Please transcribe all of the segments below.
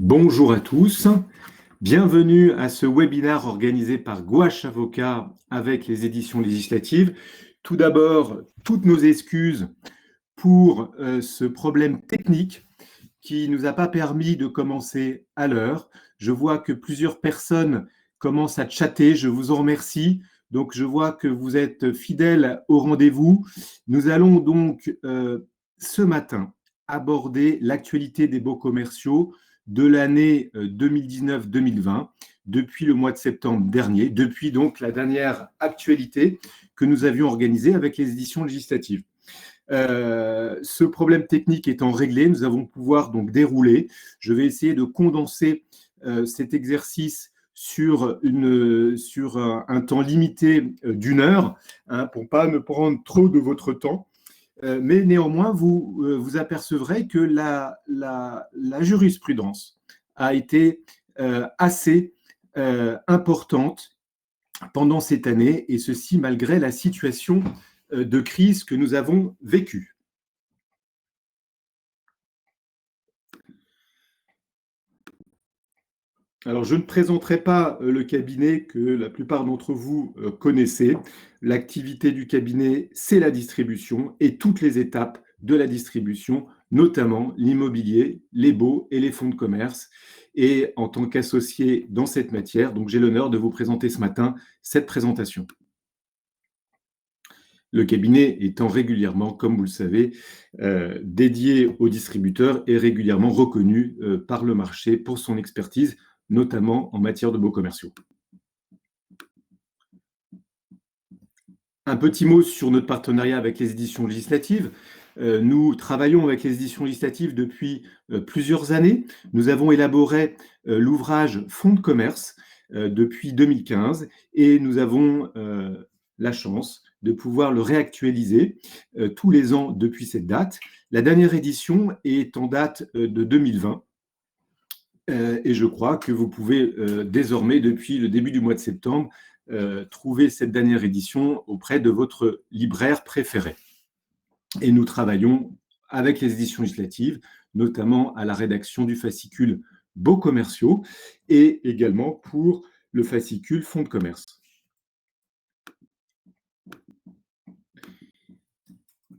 Bonjour à tous, bienvenue à ce webinaire organisé par Gouache Avocat avec les éditions législatives. Tout d'abord, toutes nos excuses pour ce problème technique qui ne nous a pas permis de commencer à l'heure. Je vois que plusieurs personnes commencent à chatter, je vous en remercie. Donc, je vois que vous êtes fidèles au rendez-vous. Nous allons donc ce matin aborder l'actualité des baux commerciaux de l'année 2019-2020, depuis le mois de septembre dernier, depuis donc la dernière actualité que nous avions organisée avec les éditions législatives. Ce problème technique étant réglé, nous allons pouvoir donc dérouler. Je vais essayer de condenser cet exercice sur un temps limité d'une heure, pour ne pas me prendre trop de votre temps. Mais néanmoins, vous apercevrez que la jurisprudence a été assez importante pendant cette année, et ceci malgré la situation de crise que nous avons vécue. Alors, je ne présenterai pas le cabinet que la plupart d'entre vous connaissez. L'activité du cabinet, c'est la distribution et toutes les étapes de la distribution, notamment l'immobilier, les baux et les fonds de commerce. Et en tant qu'associé dans cette matière, donc j'ai l'honneur de vous présenter ce matin cette présentation. Le cabinet étant régulièrement, comme vous le savez, dédié aux distributeurs et régulièrement reconnu par le marché pour son expertise, notamment en matière de baux commerciaux. Un petit mot sur notre partenariat avec les éditions législatives. Nous travaillons avec les éditions législatives depuis plusieurs années. Nous avons élaboré l'ouvrage Fonds de commerce depuis 2015 et nous avons la chance de pouvoir le réactualiser tous les ans depuis cette date. La dernière édition est en date de 2020. Et je crois que vous pouvez désormais, depuis le début du mois de septembre, trouver cette dernière édition auprès de votre libraire préféré. Et nous travaillons avec les éditions législatives, notamment à la rédaction du fascicule Baux commerciaux et également pour le fascicule Fonds de commerce.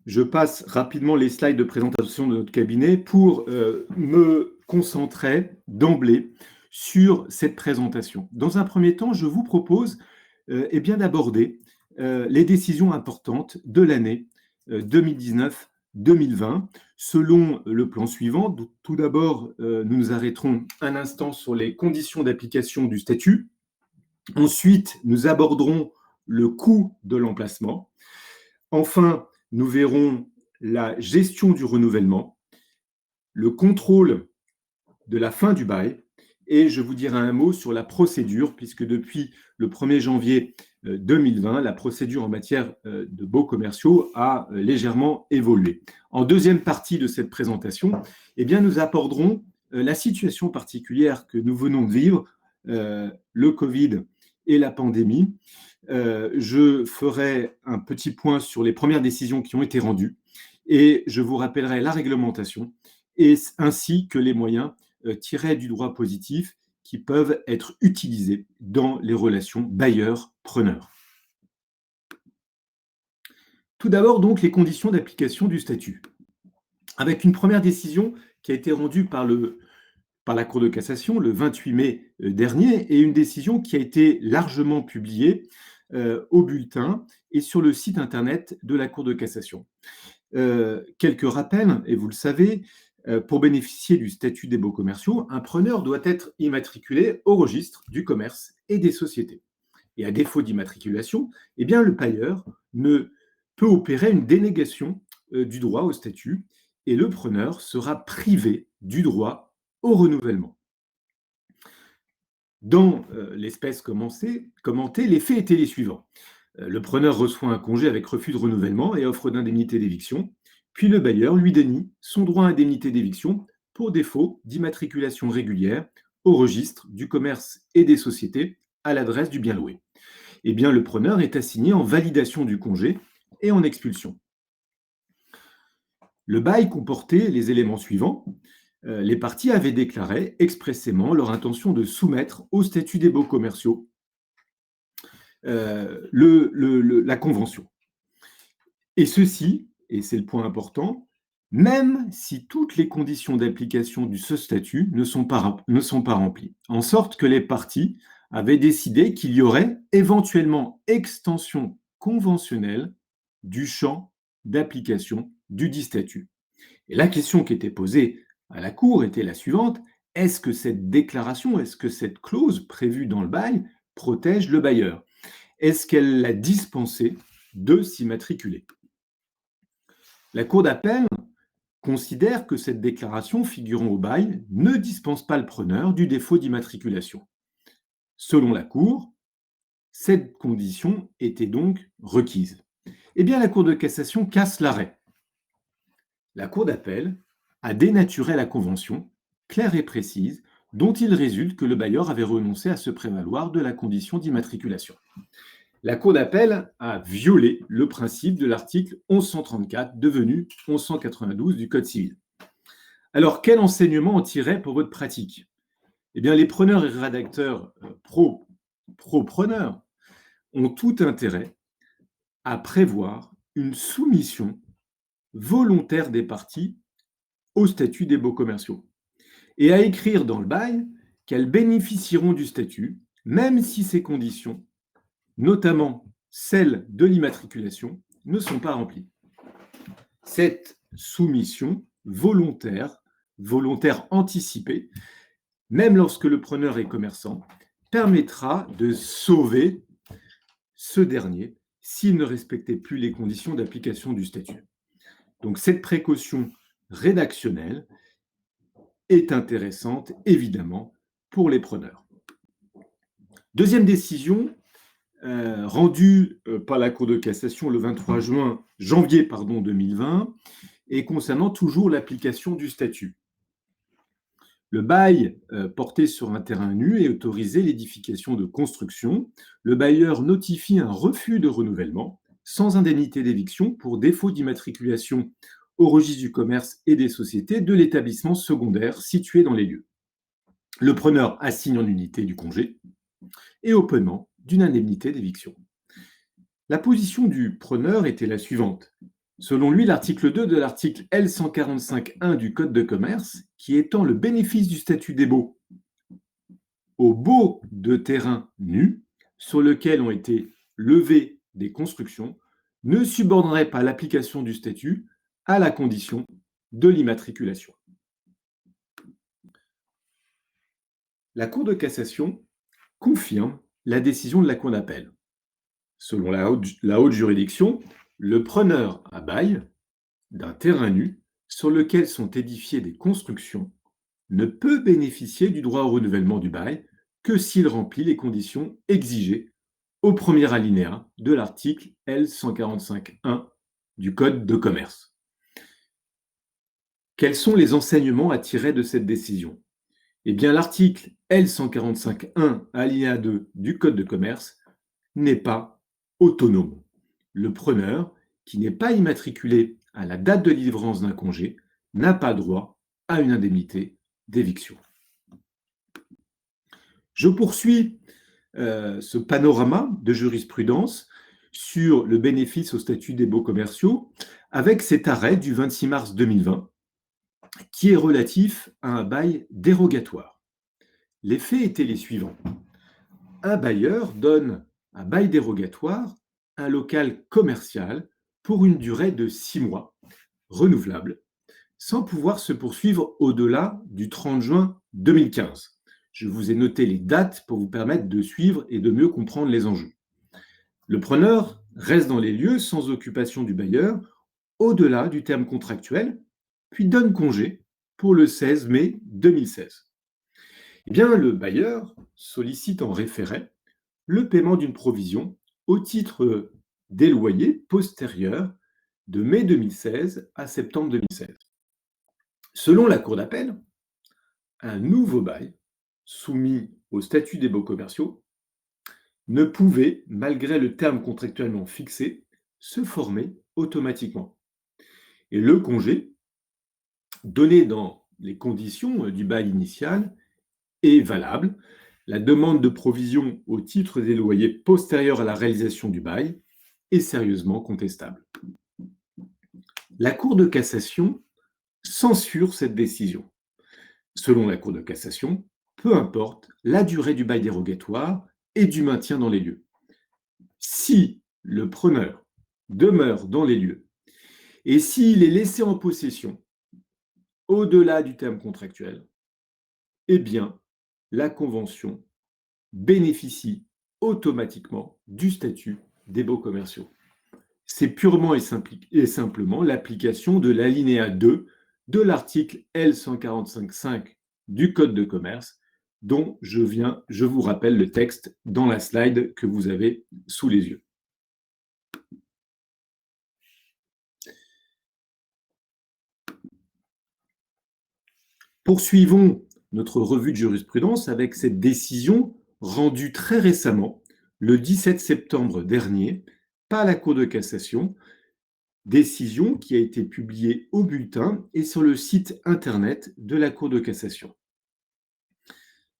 Je passe rapidement les slides de présentation de notre cabinet pour me concentrer d'emblée sur cette présentation. Dans un premier temps, je vous propose d'aborder les décisions importantes de l'année 2019-2020 selon le plan suivant. Tout d'abord, nous nous arrêterons un instant sur les conditions d'application du statut. Ensuite, nous aborderons le coût de l'emplacement. Enfin, nous verrons la gestion du renouvellement, le contrôle de la fin du bail, et je vous dirai un mot sur la procédure, puisque depuis le 1er janvier 2020, la procédure en matière de baux commerciaux a légèrement évolué. En deuxième partie de cette présentation, nous aborderons la situation particulière que nous venons de vivre, le Covid et la pandémie. Je ferai un petit point sur les premières décisions qui ont été rendues et je vous rappellerai la réglementation et ainsi que les moyens tirés du droit positif qui peuvent être utilisés dans les relations bailleurs-preneurs. Tout d'abord, donc, les conditions d'application du statut. Avec une première décision qui a été rendue par la Cour de cassation le 28 mai dernier et une décision qui a été largement publiée au bulletin et sur le site internet de la Cour de cassation. Quelques rappels, et vous le savez, pour bénéficier du statut des baux commerciaux, un preneur doit être immatriculé au registre du commerce et des sociétés. Et à défaut d'immatriculation, le payeur ne peut opérer une dénégation du droit au statut et le preneur sera privé du droit au renouvellement. Dans l'espèce commentée, les faits étaient les suivants. Le preneur reçoit un congé avec refus de renouvellement et offre d'indemnité d'éviction, puis le bailleur lui dénie son droit à indemnité d'éviction pour défaut d'immatriculation régulière au registre du commerce et des sociétés à l'adresse du bien loué. Le preneur est assigné en validation du congé et en expulsion. Le bail comportait les éléments suivants. les parties avaient déclaré expressément leur intention de soumettre au statut des baux commerciaux la convention. Et ceci, et c'est le point important, même si toutes les conditions d'application de ce statut ne sont pas remplies, en sorte que les parties avaient décidé qu'il y aurait éventuellement extension conventionnelle du champ d'application dudit statut. Et la question qui était posée à la Cour était la suivante: est-ce que cette déclaration, est-ce que cette clause prévue dans le bail protège le bailleur? Est-ce qu'elle l'a dispensé de s'immatriculer? La Cour d'appel considère que cette déclaration figurant au bail ne dispense pas le preneur du défaut d'immatriculation. Selon la Cour, cette condition était donc requise. Eh bien, la Cour de cassation casse l'arrêt. La Cour d'appel a dénaturé la convention, claire et précise, dont il résulte que le bailleur avait renoncé à se prévaloir de la condition d'immatriculation. La Cour d'appel a violé le principe de l'article 1134, devenu 1192 du Code civil. Alors, quel enseignement en tirer pour votre pratique? Eh bien, les preneurs et rédacteurs pro-preneurs ont tout intérêt à prévoir une soumission volontaire des parties au statut des baux commerciaux et à écrire dans le bail qu'elles bénéficieront du statut, même si ces conditions, notamment celles de l'immatriculation, ne sont pas remplies. Cette soumission volontaire anticipée, même lorsque le preneur est commerçant, permettra de sauver ce dernier s'il ne respectait plus les conditions d'application du statut. Donc cette précaution rédactionnelle est intéressante, évidemment, pour les preneurs. Deuxième décision, rendue par la Cour de cassation le 23 janvier 2020, et concernant toujours l'application du statut. Le bail porté sur un terrain nu et autorisait l'édification de construction. Le bailleur notifie un refus de renouvellement sans indemnité d'éviction pour défaut d'immatriculation au registre du commerce et des sociétés de l'établissement secondaire situé dans les lieux. Le preneur assigne en unité du congé et au paiement d'une indemnité d'éviction. La position du preneur était la suivante. Selon lui, l'article 2 de l'article L145.1 du Code de commerce, qui étend le bénéfice du statut des baux aux baux de terrain nus sur lesquels ont été levées des constructions, ne subordonnerait pas l'application du statut à la condition de l'immatriculation. La Cour de cassation confirme la décision de la Cour d'appel. Selon la haute juridiction, le preneur à bail d'un terrain nu sur lequel sont édifiées des constructions ne peut bénéficier du droit au renouvellement du bail que s'il remplit les conditions exigées au premier alinéa de l'article L145.1 du Code de commerce. Quels sont les enseignements à tirer de cette décision? Eh bien, l'article L145.1 alinéa 2 du Code de commerce n'est pas autonome. Le preneur, qui n'est pas immatriculé à la date de délivrance d'un congé, n'a pas droit à une indemnité d'éviction. Je poursuis ce panorama de jurisprudence sur le bénéfice au statut des baux commerciaux avec cet arrêt du 26 mars 2020 qui est relatif à un bail dérogatoire. Les faits étaient les suivants. Un bailleur donne un bail dérogatoire un local commercial pour une durée de 6 mois, renouvelable, sans pouvoir se poursuivre au-delà du 30 juin 2015. Je vous ai noté les dates pour vous permettre de suivre et de mieux comprendre les enjeux. Le preneur reste dans les lieux sans occupation du bailleur au-delà du terme contractuel, puis donne congé pour le 16 mai 2016. Eh bien, le bailleur sollicite en référé le paiement d'une provision au titre des loyers postérieurs de mai 2016 à septembre 2016. Selon la Cour d'appel, un nouveau bail soumis au statut des baux commerciaux ne pouvait, malgré le terme contractuellement fixé, se former automatiquement. Et le congé, donné dans les conditions du bail initial est valable. La demande de provision au titre des loyers postérieurs à la réalisation du bail est sérieusement contestable. La Cour de cassation censure cette décision. Selon la Cour de cassation, peu importe la durée du bail dérogatoire et du maintien dans les lieux. Si le preneur demeure dans les lieux et s'il est laissé en possession au-delà du terme contractuel, eh bien, la convention bénéficie automatiquement du statut des baux commerciaux. C'est purement et simplement l'application de l'alinéa 2 de l'article L145.5 du Code de commerce, dont je vous rappelle le texte dans la slide que vous avez sous les yeux. Poursuivons notre revue de jurisprudence avec cette décision rendue très récemment, le 17 septembre dernier, par la Cour de cassation, décision qui a été publiée au bulletin et sur le site internet de la Cour de cassation.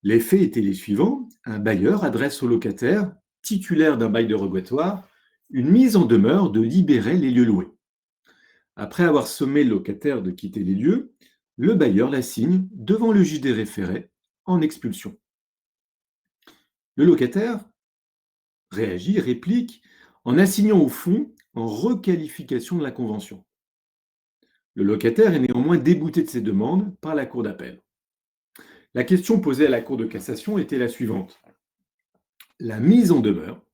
Les faits étaient les suivants. Un bailleur adresse au locataire, titulaire d'un bail dérogatoire, une mise en demeure de libérer les lieux loués. Après avoir sommé le locataire de quitter les lieux, le bailleur l'assigne devant le juge des référés en expulsion. Le locataire réagit, réplique, en assignant au fond en requalification de la convention. Le locataire est néanmoins débouté de ses demandes par la Cour d'appel. La question posée à la Cour de cassation était la suivante. La mise en demeure,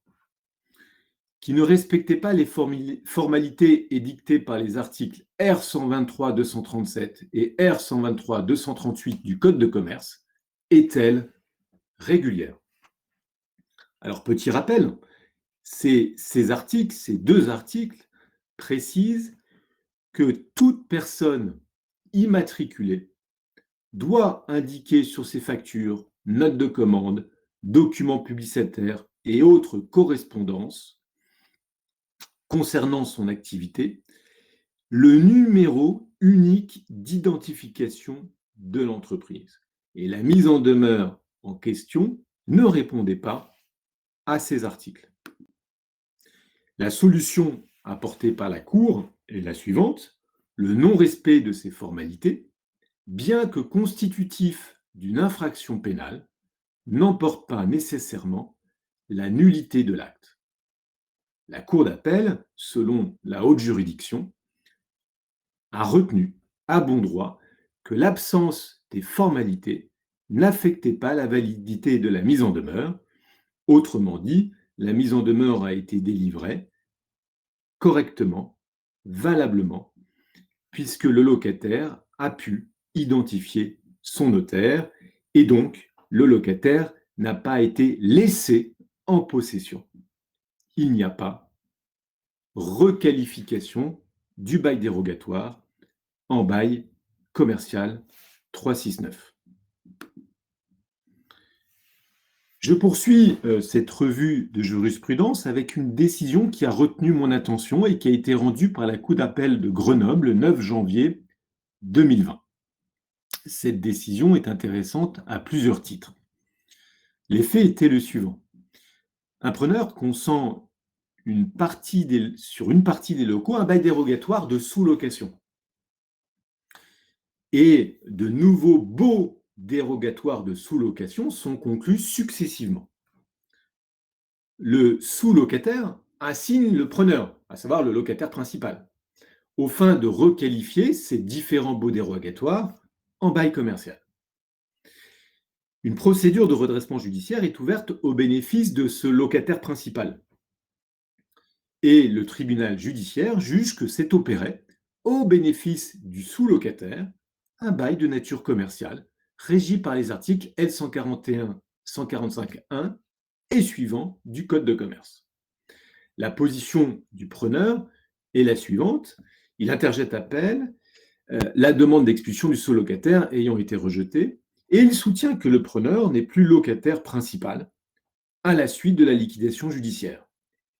qui ne respectait pas les formalités édictées par les articles R123-237 et R123-238 du Code de commerce, est-elle régulière? Alors, petit rappel, ces deux articles précisent que toute personne immatriculée doit indiquer sur ses factures, notes de commande, documents publicitaires et autres correspondances concernant son activité, le numéro unique d'identification de l'entreprise. Et la mise en demeure en question ne répondait pas à ces articles. La solution apportée par la Cour est la suivante. Le non-respect de ces formalités, bien que constitutif d'une infraction pénale, n'emporte pas nécessairement la nullité de l'acte. La Cour d'appel, selon la haute juridiction, a retenu à bon droit que l'absence des formalités n'affectait pas la validité de la mise en demeure. Autrement dit, la mise en demeure a été délivrée correctement, valablement, puisque le locataire a pu identifier son notaire et donc le locataire n'a pas été laissé en possession. Il n'y a pas requalification du bail dérogatoire en bail commercial 369. Je poursuis cette revue de jurisprudence avec une décision qui a retenu mon attention et qui a été rendue par la Cour d'appel de Grenoble le 9 janvier 2020. Cette décision est intéressante à plusieurs titres. Les faits étaient le suivant. Un preneur consent sur une partie des locaux un bail dérogatoire de sous-location. Et de nouveaux baux dérogatoires de sous-location sont conclus successivement. Le sous-locataire assigne le preneur, à savoir le locataire principal, aux fins de requalifier ces différents baux dérogatoires en bail commercial. Une procédure de redressement judiciaire est ouverte au bénéfice de ce locataire principal. Et le tribunal judiciaire juge que c'est opéré au bénéfice du sous-locataire un bail de nature commerciale régi par les articles L141, 145.1 et suivants du Code de commerce. La position du preneur est la suivante. Il interjette appel, la demande d'expulsion du sous-locataire ayant été rejetée, et il soutient que le preneur n'est plus locataire principal à la suite de la liquidation judiciaire,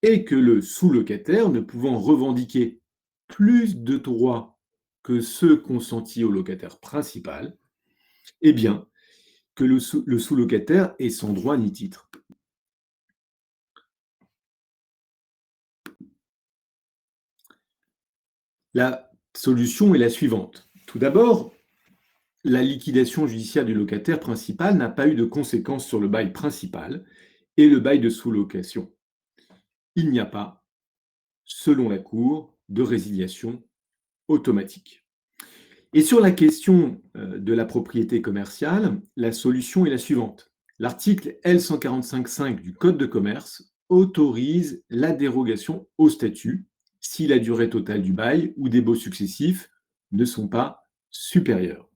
et que le sous-locataire, ne pouvant revendiquer plus de droits que ceux consentis au locataire principal, et bien que le sous-locataire est sans droit ni titre. La solution est la suivante. Tout d'abord, la liquidation judiciaire du locataire principal n'a pas eu de conséquences sur le bail principal et le bail de sous-location. Il n'y a pas, selon la Cour, de résiliation automatique. Et sur la question de la propriété commerciale, la solution est la suivante. L'article L145.5 du Code de commerce autorise la dérogation au statut si la durée totale du bail ou des baux successifs ne sont pas supérieurs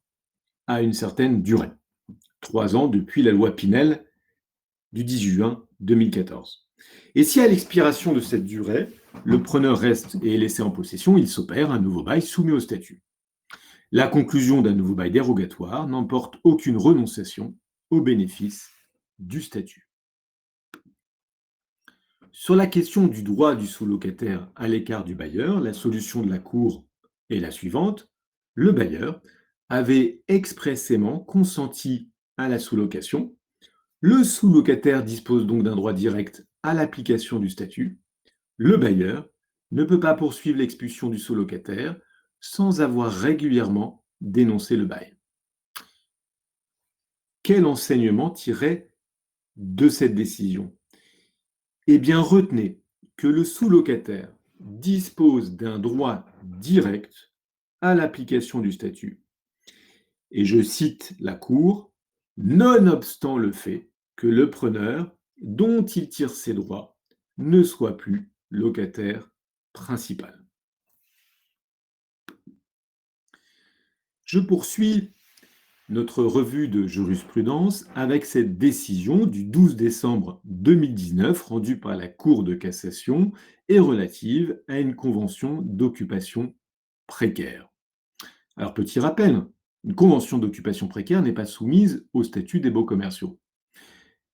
à une certaine durée. 3 ans depuis la loi Pinel du 18 juin 2014. Et si à l'expiration de cette durée, le preneur reste et est laissé en possession, il s'opère un nouveau bail soumis au statut. La conclusion d'un nouveau bail dérogatoire n'emporte aucune renonciation au bénéfice du statut. Sur la question du droit du sous-locataire à l'écart du bailleur, la solution de la Cour est la suivante. Le bailleur avait expressément consenti à la sous-location. Le sous-locataire dispose donc d'un droit direct à l'application du statut. Le bailleur ne peut pas poursuivre l'expulsion du sous-locataire sans avoir régulièrement dénoncé le bail. Quel enseignement tirer de cette décision? Eh bien, retenez que le sous-locataire dispose d'un droit direct à l'application du statut. Et je cite la Cour, nonobstant le fait que le preneur, dont il tire ses droits, ne soit plus locataire principal. Je poursuis notre revue de jurisprudence avec cette décision du 12 décembre 2019 rendue par la Cour de cassation et relative à une convention d'occupation précaire. Alors, petit rappel, une convention d'occupation précaire n'est pas soumise au statut des baux commerciaux.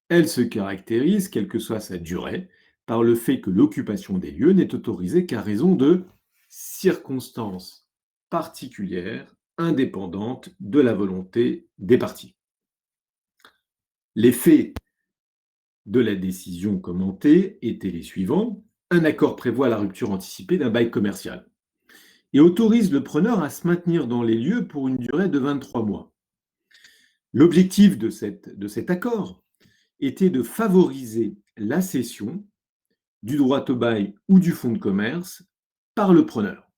Elle se caractérise, quelle que soit sa durée, par le fait que l'occupation des lieux n'est autorisée qu'à raison de circonstances particulières indépendante de la volonté des parties. Les faits de la décision commentée étaient les suivants. Un accord prévoit la rupture anticipée d'un bail commercial et autorise le preneur à se maintenir dans les lieux pour une durée de 23 mois. L'objectif de cet accord était de favoriser la cession du droit au bail ou du fonds de commerce par le preneur.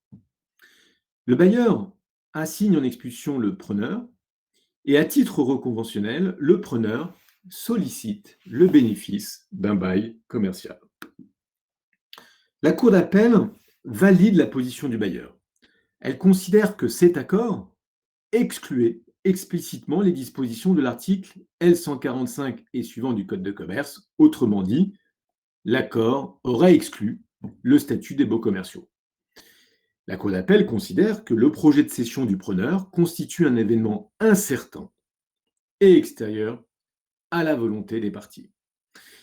Le bailleur assigne en expulsion le preneur et à titre reconventionnel, le preneur sollicite le bénéfice d'un bail commercial. La Cour d'appel valide la position du bailleur. Elle considère que cet accord excluait explicitement les dispositions de l'article L145 et suivant du Code de commerce. Autrement dit, l'accord aurait exclu le statut des baux commerciaux. La Cour d'appel considère que le projet de cession du preneur constitue un événement incertain et extérieur à la volonté des parties.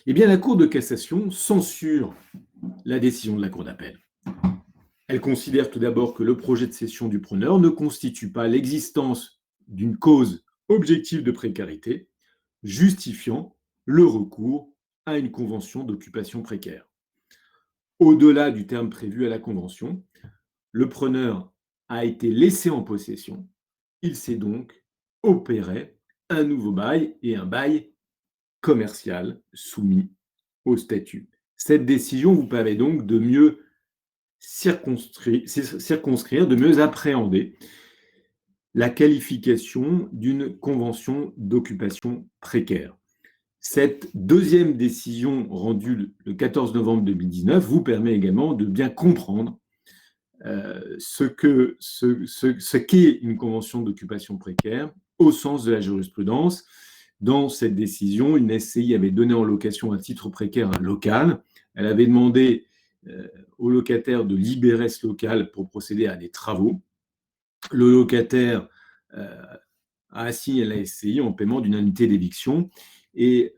Eh bien, la Cour de cassation censure la décision de la Cour d'appel. Elle considère tout d'abord que le projet de cession du preneur ne constitue pas l'existence d'une cause objective de précarité justifiant le recours à une convention d'occupation précaire. Au-delà du terme prévu à la convention, le preneur a été laissé en possession. Il s'est donc opéré un nouveau bail et un bail commercial soumis au statut. Cette décision vous permet donc de mieux circonscrire, de mieux appréhender la qualification d'une convention d'occupation précaire. Cette deuxième décision rendue le 14 novembre 2019 vous permet également de bien comprendre ce qu'est une convention d'occupation précaire au sens de la jurisprudence. Dans cette décision, une SCI avait donné en location à titre précaire un local. Elle avait demandé au locataire de libérer ce local pour procéder à des travaux. Le locataire a assigné à la SCI en paiement d'une indemnité d'éviction. Et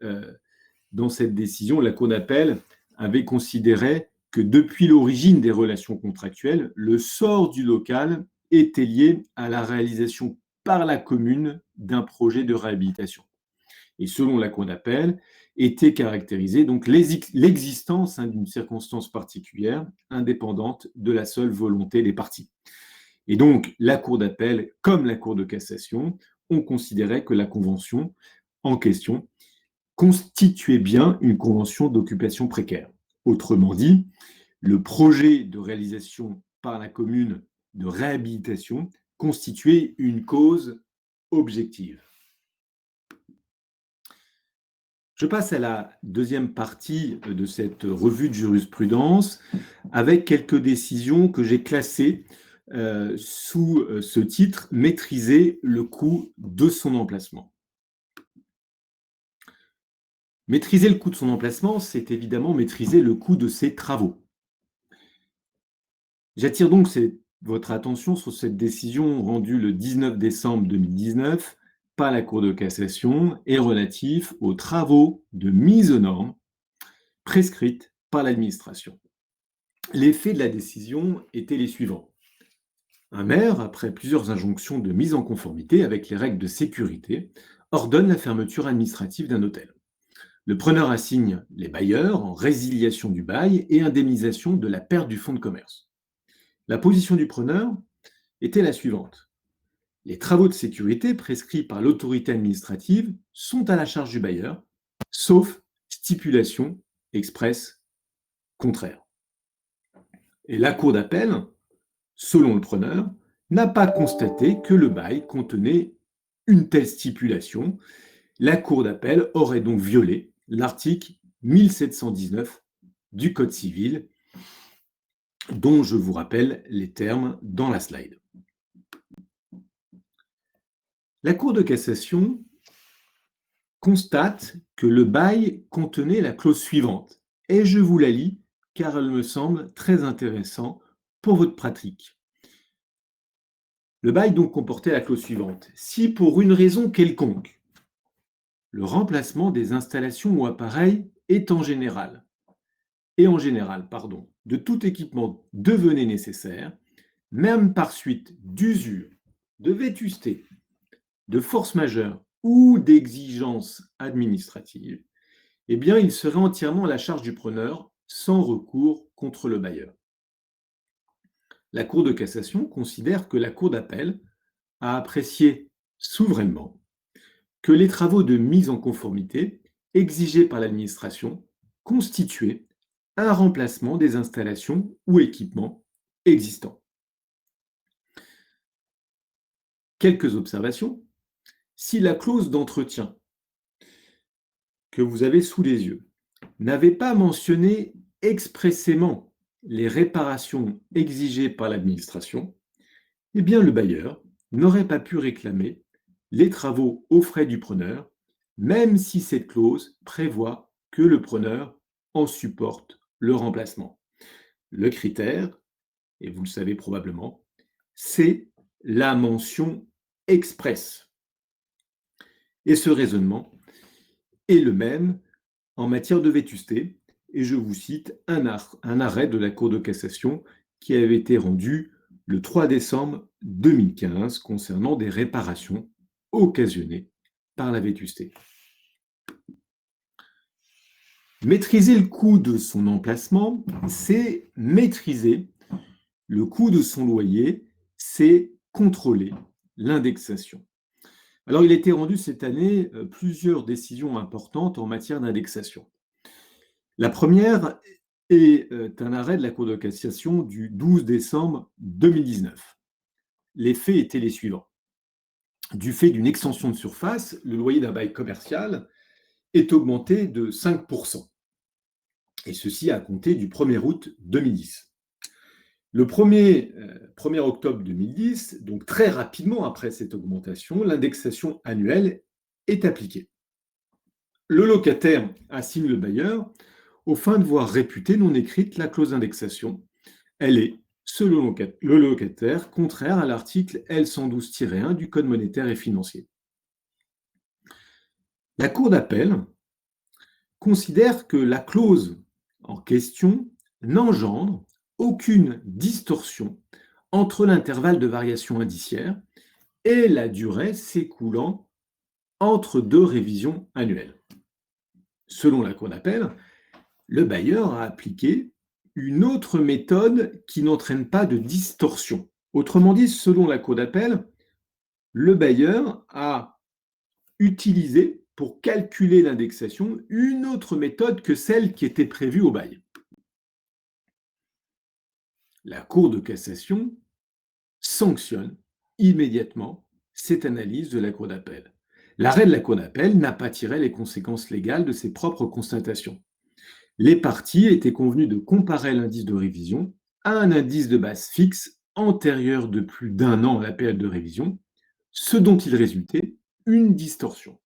dans cette décision, la Cour d'appel avait considéré que depuis l'origine des relations contractuelles, le sort du local était lié à la réalisation par la commune d'un projet de réhabilitation. Et selon la Cour d'appel, était caractérisée donc l'existence d'une circonstance particulière indépendante de la seule volonté des parties. Et donc, la Cour d'appel, comme la Cour de cassation, ont considéré que la convention en question constituait bien une convention d'occupation précaire. Autrement dit, le projet de réalisation par la commune de réhabilitation constituait une cause objective. Je passe à la deuxième partie de cette revue de jurisprudence avec quelques décisions que j'ai classées sous ce titre « Maîtriser le coût de son emplacement ». Maîtriser le coût de son emplacement, c'est évidemment maîtriser le coût de ses travaux. J'attire donc votre attention sur cette décision rendue le 19 décembre 2019 par la Cour de cassation et relative aux travaux de mise aux normes prescrites par l'administration. Les faits de la décision étaient les suivants. Un maire, après plusieurs injonctions de mise en conformité avec les règles de sécurité, ordonne la fermeture administrative d'un hôtel. Le preneur assigne les bailleurs en résiliation du bail et indemnisation de la perte du fonds de commerce. La position du preneur était la suivante. Les travaux de sécurité prescrits par l'autorité administrative sont à la charge du bailleur, sauf stipulation expresse contraire. Et la Cour d'appel, selon le preneur, n'a pas constaté que le bail contenait une telle stipulation. La Cour d'appel aurait donc violé l'article 1719 du Code civil, dont je vous rappelle les termes dans la slide. La Cour de cassation constate que le bail contenait la clause suivante, et je vous la lis car elle me semble très intéressante pour votre pratique. Le bail donc comportait la clause suivante. Si pour une raison quelconque, le remplacement des installations ou appareils est en général, de tout équipement devenait nécessaire, même par suite d'usure, de vétusté, de force majeure ou d'exigences administratives, eh bien, il serait entièrement à la charge du preneur sans recours contre le bailleur. La Cour de cassation considère que la Cour d'appel a apprécié souverainement que les travaux de mise en conformité exigés par l'administration constituaient un remplacement des installations ou équipements existants. Quelques observations. Si la clause d'entretien que vous avez sous les yeux n'avait pas mentionné expressément les réparations exigées par l'administration, eh bien le bailleur n'aurait pas pu réclamer les travaux aux frais du preneur, même si cette clause prévoit que le preneur en supporte le remplacement. Le critère, et vous le savez probablement, c'est la mention expresse. Et ce raisonnement est le même en matière de vétusté, et je vous cite un arrêt de la Cour de cassation qui avait été rendu le 3 décembre 2015 concernant des réparations occasionnées par la vétusté. Maîtriser le coût de son emplacement, c'est maîtriser le coût de son loyer, c'est contrôler l'indexation. Alors, il a été rendu cette année plusieurs décisions importantes en matière d'indexation. La première est un arrêt de la Cour de cassation du 12 décembre 2019. Les faits étaient les suivants. Du fait d'une extension de surface, le loyer d'un bail commercial est augmenté de 5%, et ceci à compter du 1er août 2010. Le 1er octobre 2010, donc très rapidement après cette augmentation, l'indexation annuelle est appliquée. Le locataire assigne le bailleur aux fins de voir réputée non écrite la clause d'indexation. Elle est, selon le locataire, contraire à l'article L112-1 du Code monétaire et financier. La Cour d'appel considère que la clause en question n'engendre aucune distorsion entre l'intervalle de variation indiciaire et la durée s'écoulant entre deux révisions annuelles. Selon la Cour d'appel, le bailleur a appliqué une autre méthode qui n'entraîne pas de distorsion. Autrement dit, selon la Cour d'appel, le bailleur a utilisé pour calculer l'indexation une autre méthode que celle qui était prévue au bail. La Cour de cassation sanctionne immédiatement cette analyse de la Cour d'appel. L'arrêt de la Cour d'appel n'a pas tiré les conséquences légales de ses propres constatations. Les parties étaient convenues de comparer l'indice de révision à un indice de base fixe antérieur de plus d'un an à la période de révision, ce dont il résultait une distorsion.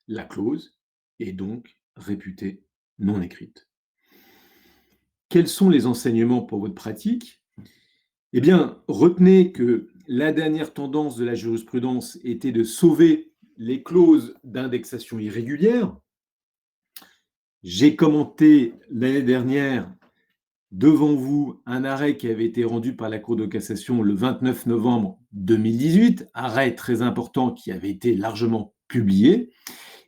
La clause est donc réputée non écrite. Quels sont les enseignements pour votre pratique ? Eh bien, retenez que la dernière tendance de la jurisprudence était de sauver les clauses d'indexation irrégulière. J'ai commenté l'année dernière devant vous un arrêt qui avait été rendu par la Cour de cassation le 29 novembre 2018, arrêt très important qui avait été largement publié.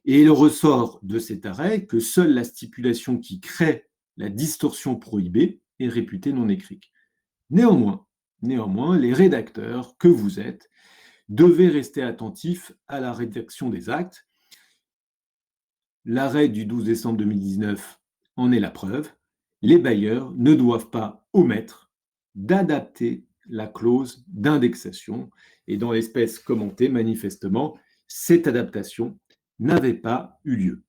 Et il ressort de cet arrêt que seule la stipulation qui crée la distorsion prohibée est réputée non écrite. Néanmoins, les rédacteurs que vous êtes devaient rester attentifs à la rédaction des actes. L'arrêt du 12 décembre 2019 en est la preuve. Les bailleurs ne doivent pas omettre d'adapter la clause d'indexation. Et dans l'espèce commentée, manifestement, cette adaptation n'avait pas eu lieu.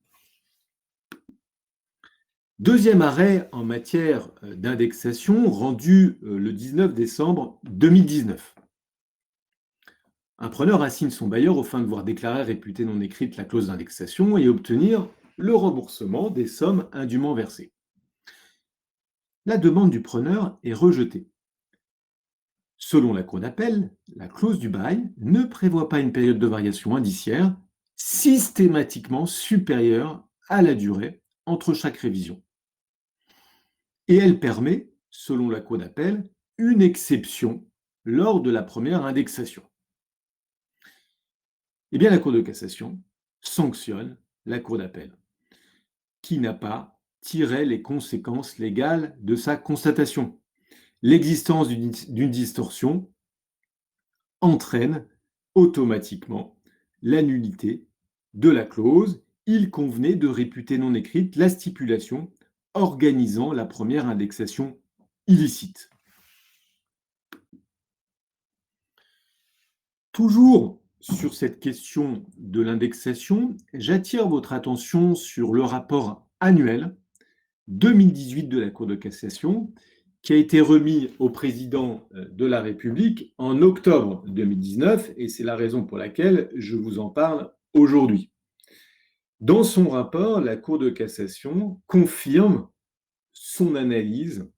Deuxième arrêt en matière d'indexation rendu le 19 décembre 2019. Un preneur assigne son bailleur aux fins de voir déclarer réputée non écrite la clause d'indexation et obtenir le remboursement des sommes indûment versées. La demande du preneur est rejetée. Selon la Cour d'appel, la clause du bail ne prévoit pas une période de variation indiciaire systématiquement supérieure à la durée entre chaque révision. Et elle permet, selon la Cour d'appel, une exception lors de la première indexation. Eh bien, la Cour de cassation sanctionne la Cour d'appel, qui n'a pas tiré les conséquences légales de sa constatation. L'existence d'une distorsion entraîne automatiquement la nullité de la clause. Il convenait de réputer non écrite la stipulation organisant la première indexation illicite. Toujours sur cette question de l'indexation, j'attire votre attention sur le rapport annuel 2018 de la Cour de cassation qui a été remis au président de la République en octobre 2019 et c'est la raison pour laquelle je vous en parle aujourd'hui. Dans son rapport, la Cour de cassation confirme son analyse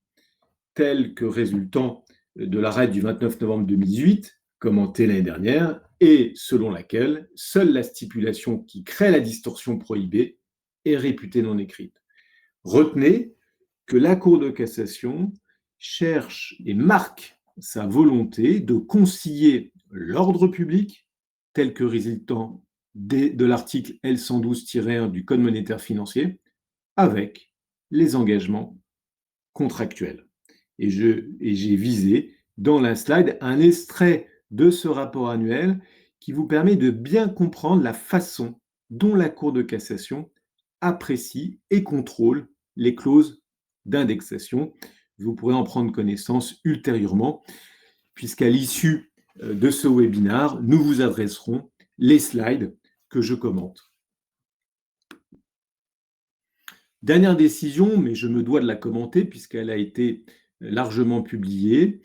telle que résultant de l'arrêt du 29 novembre 2018, commenté l'année dernière, et selon laquelle seule la stipulation qui crée la distorsion prohibée est réputée non écrite. Retenez que la Cour de cassation cherche et marque sa volonté de concilier l'ordre public, tel que résultant de l'article L112-1 du Code monétaire financier, avec les engagements contractuels. Et j'ai visé dans la slide un extrait de ce rapport annuel qui vous permet de bien comprendre la façon dont la Cour de cassation apprécie et contrôle les clauses d'indexation. Vous pourrez en prendre connaissance ultérieurement, puisqu'à l'issue de ce webinaire, nous vous adresserons les slides que je commente. Dernière décision, mais je me dois de la commenter puisqu'elle a été largement publiée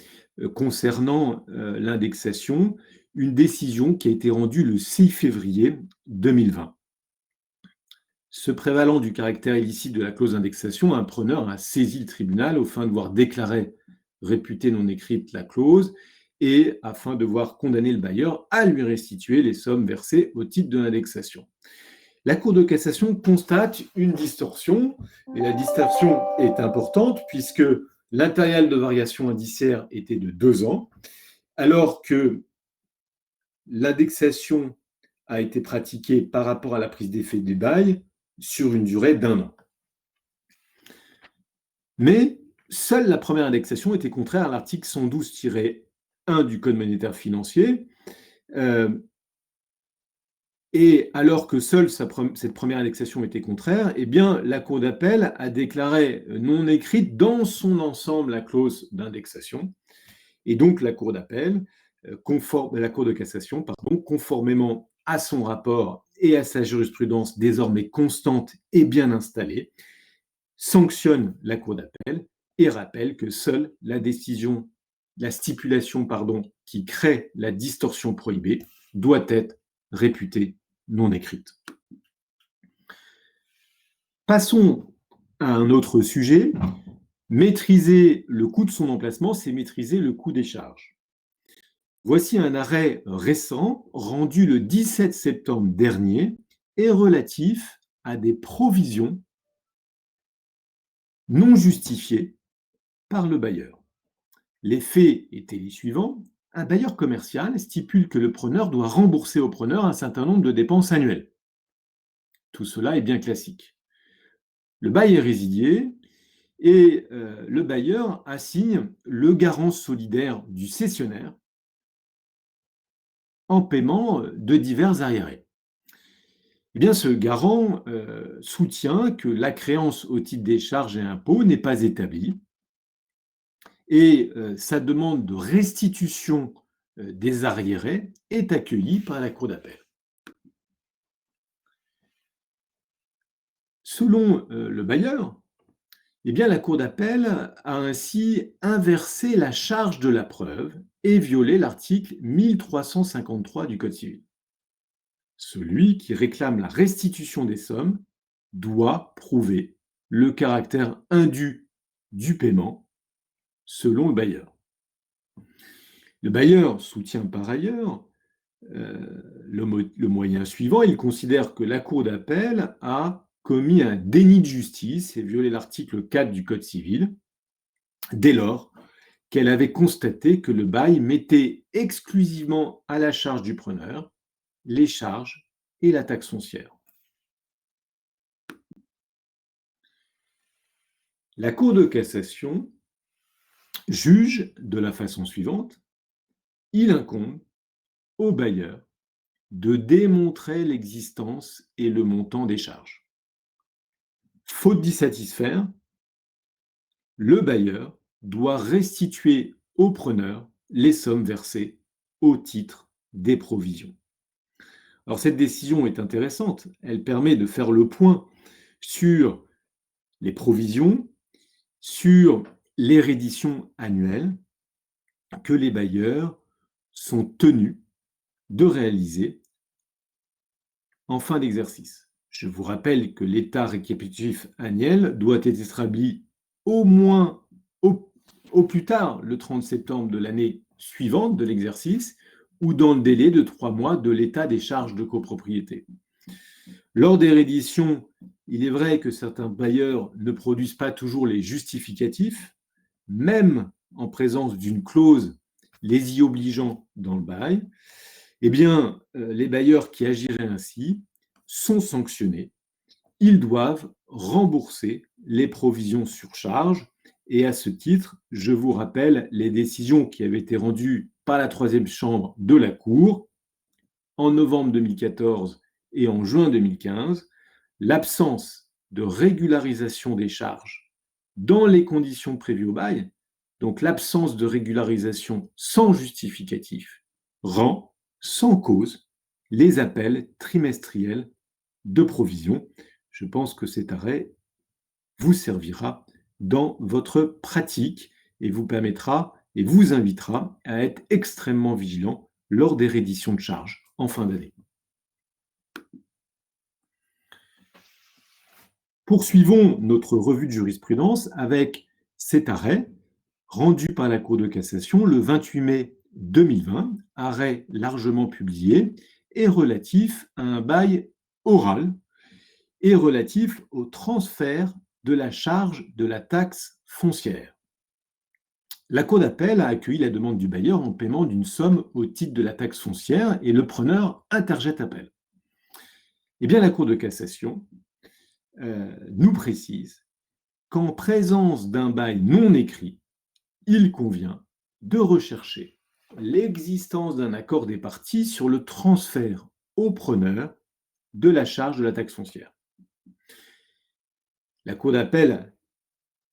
concernant l'indexation, une décision qui a été rendue le 6 février 2020. Se prévalant du caractère illicite de la clause d'indexation, un preneur a saisi le tribunal aux fins de voir déclarer réputée non écrite la clause et afin de voir condamner le bailleur à lui restituer les sommes versées au titre de l'indexation. La Cour de cassation constate une distorsion, et la distorsion est importante puisque L'intervalle de variation indiciaire était de 2 ans, alors que l'indexation a été pratiquée par rapport à la prise d'effet des bails sur une durée d'1 an. Mais seule la première indexation était contraire à l'article 112-1 du Code monétaire financier, et alors que seule cette première indexation était contraire, eh bien, la Cour d'appel a déclaré non écrite dans son ensemble la clause d'indexation, et donc la Cour d'appel, la Cour de cassation, pardon, conformément à son rapport et à sa jurisprudence désormais constante et bien installée, sanctionne la Cour d'appel et rappelle que seule la stipulation qui crée la distorsion prohibée doit être réputée non écrite. Passons à un autre sujet. Maîtriser le coût de son emplacement, c'est maîtriser le coût des charges. Voici un arrêt récent rendu le 17 septembre dernier et relatif à des provisions non justifiées par le bailleur. Les faits étaient les suivants. Un bailleur commercial stipule que le preneur doit rembourser au preneur un certain nombre de dépenses annuelles. Tout cela est bien classique. Le bail est résilié et le bailleur assigne le garant solidaire du cessionnaire en paiement de divers arriérés. Eh bien, ce garant soutient que la créance au titre des charges et impôts n'est pas établie et sa demande de restitution des arriérés est accueillie par la Cour d'appel. Selon le bailleur, eh bien, la Cour d'appel a ainsi inversé la charge de la preuve et violé l'article 1353 du Code civil. Celui qui réclame la restitution des sommes doit prouver le caractère indu du paiement selon le bailleur. Le bailleur soutient par ailleurs le moyen suivant. Il considère que la Cour d'appel a commis un déni de justice et violé l'article 4 du Code civil dès lors qu'elle avait constaté que le bail mettait exclusivement à la charge du preneur les charges et la taxe foncière. La Cour de cassation juge de la façon suivante: il incombe au bailleur de démontrer l'existence et le montant des charges. Faute d'y satisfaire, le bailleur doit restituer au preneur les sommes versées au titre des provisions. Alors cette décision est intéressante, elle permet de faire le point sur les provisions, sur les redditions annuelles que les bailleurs sont tenus de réaliser en fin d'exercice. Je vous rappelle que l'état récapitulatif annuel doit être établi au plus tard le 30 septembre de l'année suivante de l'exercice ou dans le délai de 3 mois de l'état des charges de copropriété. Lors des redditions, il est vrai que certains bailleurs ne produisent pas toujours les justificatifs, même en présence d'une clause les y obligeant dans le bail. Eh bien, les bailleurs qui agiraient ainsi sont sanctionnés. Ils doivent rembourser les provisions sur charge. Et à ce titre, je vous rappelle les décisions qui avaient été rendues par la troisième chambre de la Cour en novembre 2014 et en juin 2015. L'absence de régularisation des charges dans les conditions prévues au bail, donc l'absence de régularisation sans justificatif, rend sans cause les appels trimestriels de provision. Je pense que cet arrêt vous servira dans votre pratique et vous permettra et vous invitera à être extrêmement vigilant lors des redditions de charges en fin d'année. Poursuivons notre revue de jurisprudence avec cet arrêt rendu par la Cour de cassation le 28 mai 2020, arrêt largement publié et relatif à un bail oral et relatif au transfert de la charge de la taxe foncière. La Cour d'appel a accueilli la demande du bailleur en paiement d'une somme au titre de la taxe foncière et le preneur interjette appel. Eh bien, la Cour de cassation nous précise qu'en présence d'un bail non écrit, il convient de rechercher l'existence d'un accord des parties sur le transfert au preneur de la charge de la taxe foncière. La Cour d'appel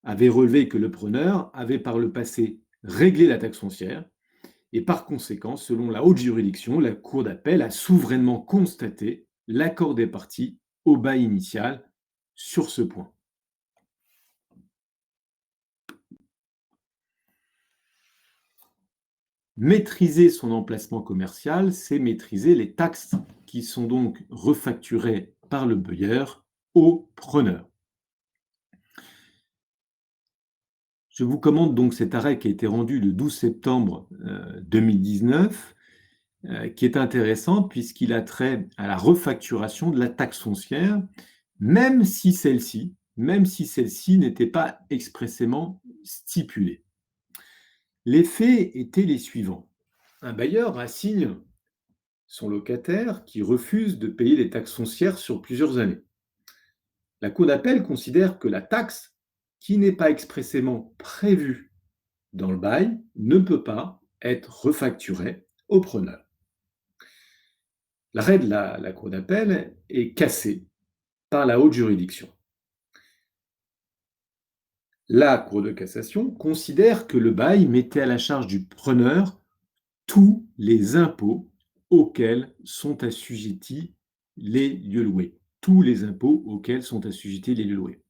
avait relevé que le preneur avait par le passé réglé la taxe foncière et par conséquent, selon la haute juridiction, la Cour d'appel a souverainement constaté l'accord des parties au bail initial sur ce point. Maîtriser son emplacement commercial, c'est maîtriser les taxes qui sont donc refacturées par le bailleur au preneur. Je vous commande donc cet arrêt qui a été rendu le 12 septembre 2019, qui est intéressant puisqu'il a trait à la refacturation de la taxe foncière, même si celle-ci n'était pas expressément stipulée. Les faits étaient les suivants. Un bailleur assigne son locataire qui refuse de payer les taxes foncières sur plusieurs années. La Cour d'appel considère que la taxe, qui n'est pas expressément prévue dans le bail, ne peut pas être refacturée au preneur. L'arrêt de la Cour d'appel est cassé par la haute juridiction. La Cour de cassation considère que le bail mettait à la charge du preneur tous les impôts auxquels sont assujettis les lieux loués. Tous les impôts auxquels sont assujettis les lieux loués.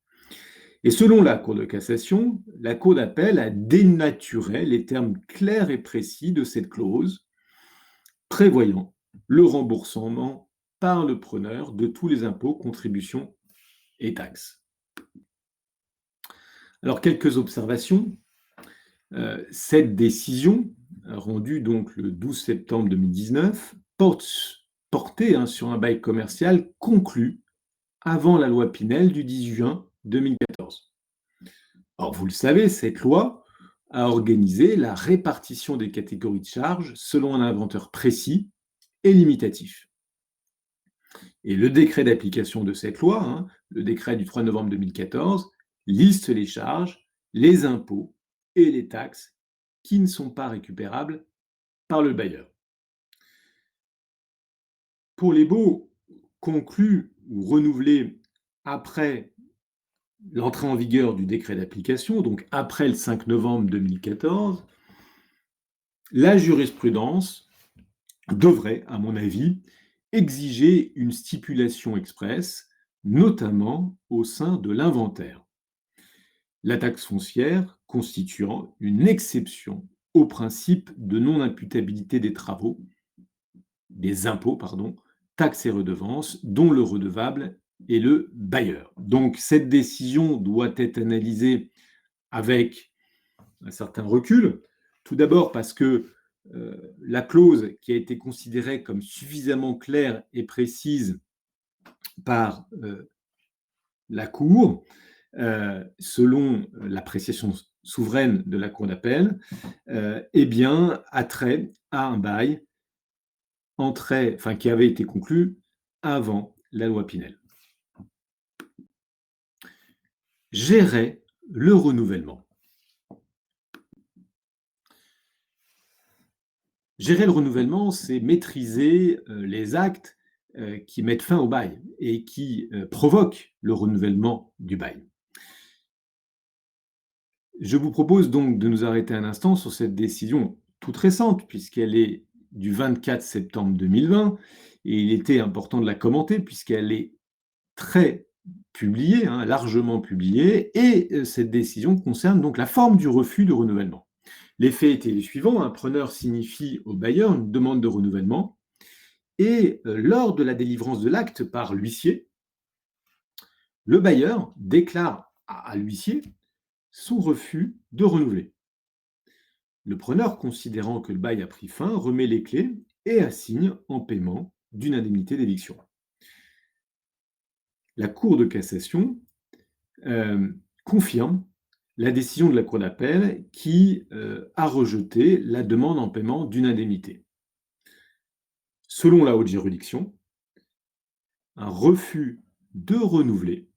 Et selon la Cour de cassation, la Cour d'appel a dénaturé les termes clairs et précis de cette clause, prévoyant le remboursement par le preneur de tous les impôts, contributions et taxes. Alors, quelques observations. Cette décision, rendue donc le 12 septembre 2019, portait sur un bail commercial conclu avant la loi Pinel du 18 juin 2014. Alors, vous le savez, cette loi a organisé la répartition des catégories de charges selon un inventeur précis et limitatif. Et le décret d'application de cette loi, le décret du 3 novembre 2014, liste les charges, les impôts et les taxes qui ne sont pas récupérables par le bailleur. Pour les baux conclus ou renouvelés après l'entrée en vigueur du décret d'application, donc après le 5 novembre 2014, la jurisprudence devrait, à mon avis, exiger une stipulation expresse, notamment au sein de l'inventaire. La taxe foncière constituant une exception au principe de non-imputabilité des travaux, des impôts, taxes et redevances, dont le redevable est le bailleur. Donc cette décision doit être analysée avec un certain recul. Tout d'abord parce que la clause qui a été considérée comme suffisamment claire et précise par la Cour, selon l'appréciation souveraine de la Cour d'appel, eh bien, a trait à un bail qui avait été conclu avant la loi Pinel. Gérer le renouvellement. Gérer le renouvellement, c'est maîtriser les actes qui mettent fin au bail et qui provoquent le renouvellement du bail. Je vous propose donc de nous arrêter un instant sur cette décision toute récente, puisqu'elle est du 24 septembre 2020, et il était important de la commenter, puisqu'elle est très publiée, largement publiée, et cette décision concerne donc la forme du refus de renouvellement. Les faits étaient les suivants. Un preneur signifie au bailleur une demande de renouvellement, et lors de la délivrance de l'acte par l'huissier, le bailleur déclare à l'huissier son refus de renouveler. Le preneur, considérant que le bail a pris fin, remet les clés et assigne en paiement d'une indemnité d'éviction. La Cour de cassation confirme la décision de la Cour d'appel qui a rejeté la demande en paiement d'une indemnité. Selon la haute juridiction, un refus de renouveler,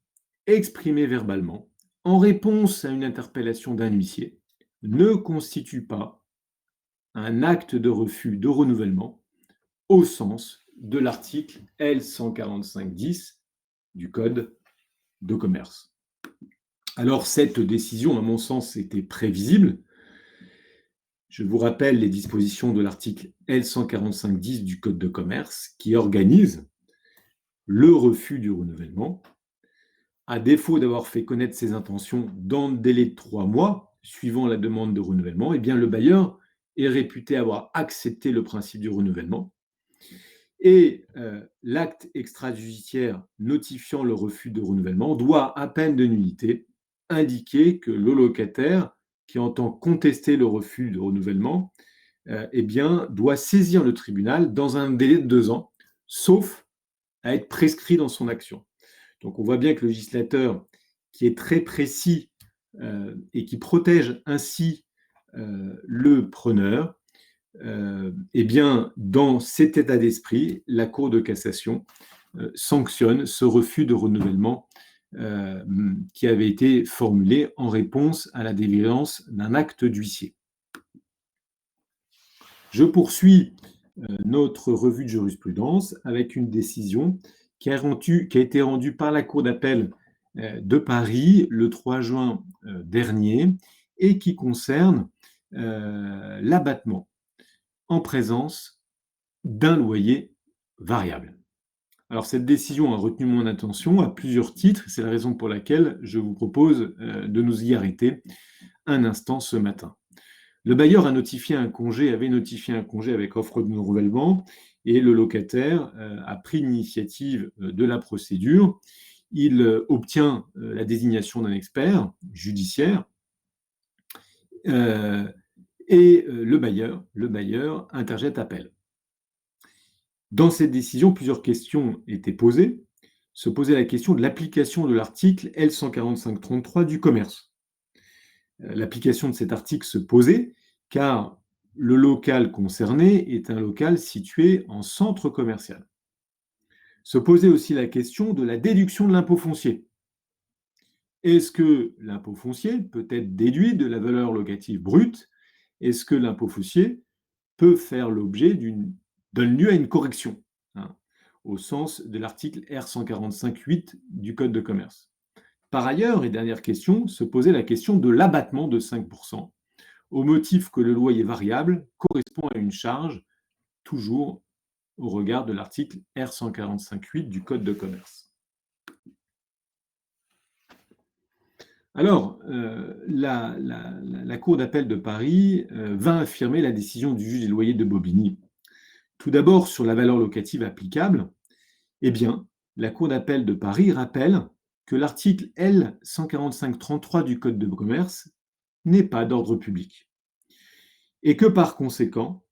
exprimé verbalement, en réponse à une interpellation d'un huissier, ne constitue pas un acte de refus de renouvellement au sens de l'article L145-10 du Code de commerce. Alors, cette décision, à mon sens, était prévisible. Je vous rappelle les dispositions de l'article L145-10 du Code de commerce qui organise le refus du renouvellement. À défaut d'avoir fait connaître ses intentions dans le délai de 3 mois suivant la demande de renouvellement, eh bien, le bailleur est réputé avoir accepté le principe du renouvellement. Et l'acte extrajudiciaire notifiant le refus de renouvellement doit, à peine de nullité, indiquer que le locataire qui entend contester le refus de renouvellement eh bien, doit saisir le tribunal dans un délai de 2 ans, sauf à être prescrit dans son action. Donc on voit bien que le législateur, qui est très précis et qui protège ainsi le preneur, eh bien, dans cet état d'esprit, la Cour de cassation sanctionne ce refus de renouvellement qui avait été formulé en réponse à la délivrance d'un acte d'huissier. Je poursuis notre revue de jurisprudence avec une décision qui a été rendue par la Cour d'appel de Paris le 3 juin dernier et qui concerne l'abattement en présence d'un loyer variable. Alors cette décision a retenu mon attention à plusieurs titres, c'est la raison pour laquelle je vous propose de nous y arrêter un instant ce matin. Le bailleur avait notifié un congé avec offre de renouvellement et le locataire a pris l'initiative de la procédure. Il obtient la désignation d'un expert judiciaire et le bailleur interjette appel. Dans cette décision, plusieurs questions étaient posées. Se posait la question de l'application de l'article L145-33 du commerce. L'application de cet article se posait car le local concerné est un local situé en centre commercial. Se posait aussi la question de la déduction de l'impôt foncier. Est-ce que l'impôt foncier peut être déduit de la valeur locative brute? Est-ce que l'impôt foncier peut faire l'objet donne lieu à une correction, au sens de l'article R145-8 du Code de commerce? Par ailleurs, et dernière question, se posait la question de l'abattement de 5%, au motif que le loyer variable correspond à une charge, toujours au regard de l'article R145-8 du Code de commerce. Alors, la Cour d'appel de Paris va infirmer la décision du juge des loyers de Bobigny. Tout d'abord, sur la valeur locative applicable, eh bien, la Cour d'appel de Paris rappelle que l'article L145-33 du Code de commerce n'est pas d'ordre public et que par conséquent,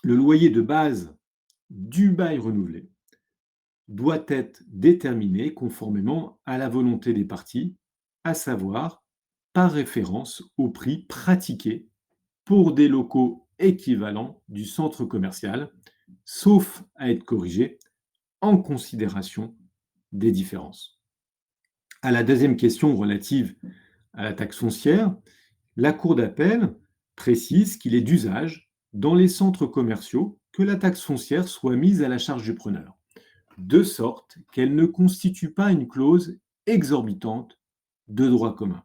le loyer de base du bail renouvelé doit être déterminé conformément à la volonté des parties, à savoir par référence au prix pratiqué pour des locaux équivalents du centre commercial, sauf à être corrigé en considération des différences. À la deuxième question relative à la taxe foncière, la Cour d'appel précise qu'il est d'usage dans les centres commerciaux que la taxe foncière soit mise à la charge du preneur, de sorte qu'elle ne constitue pas une clause exorbitante de droit commun.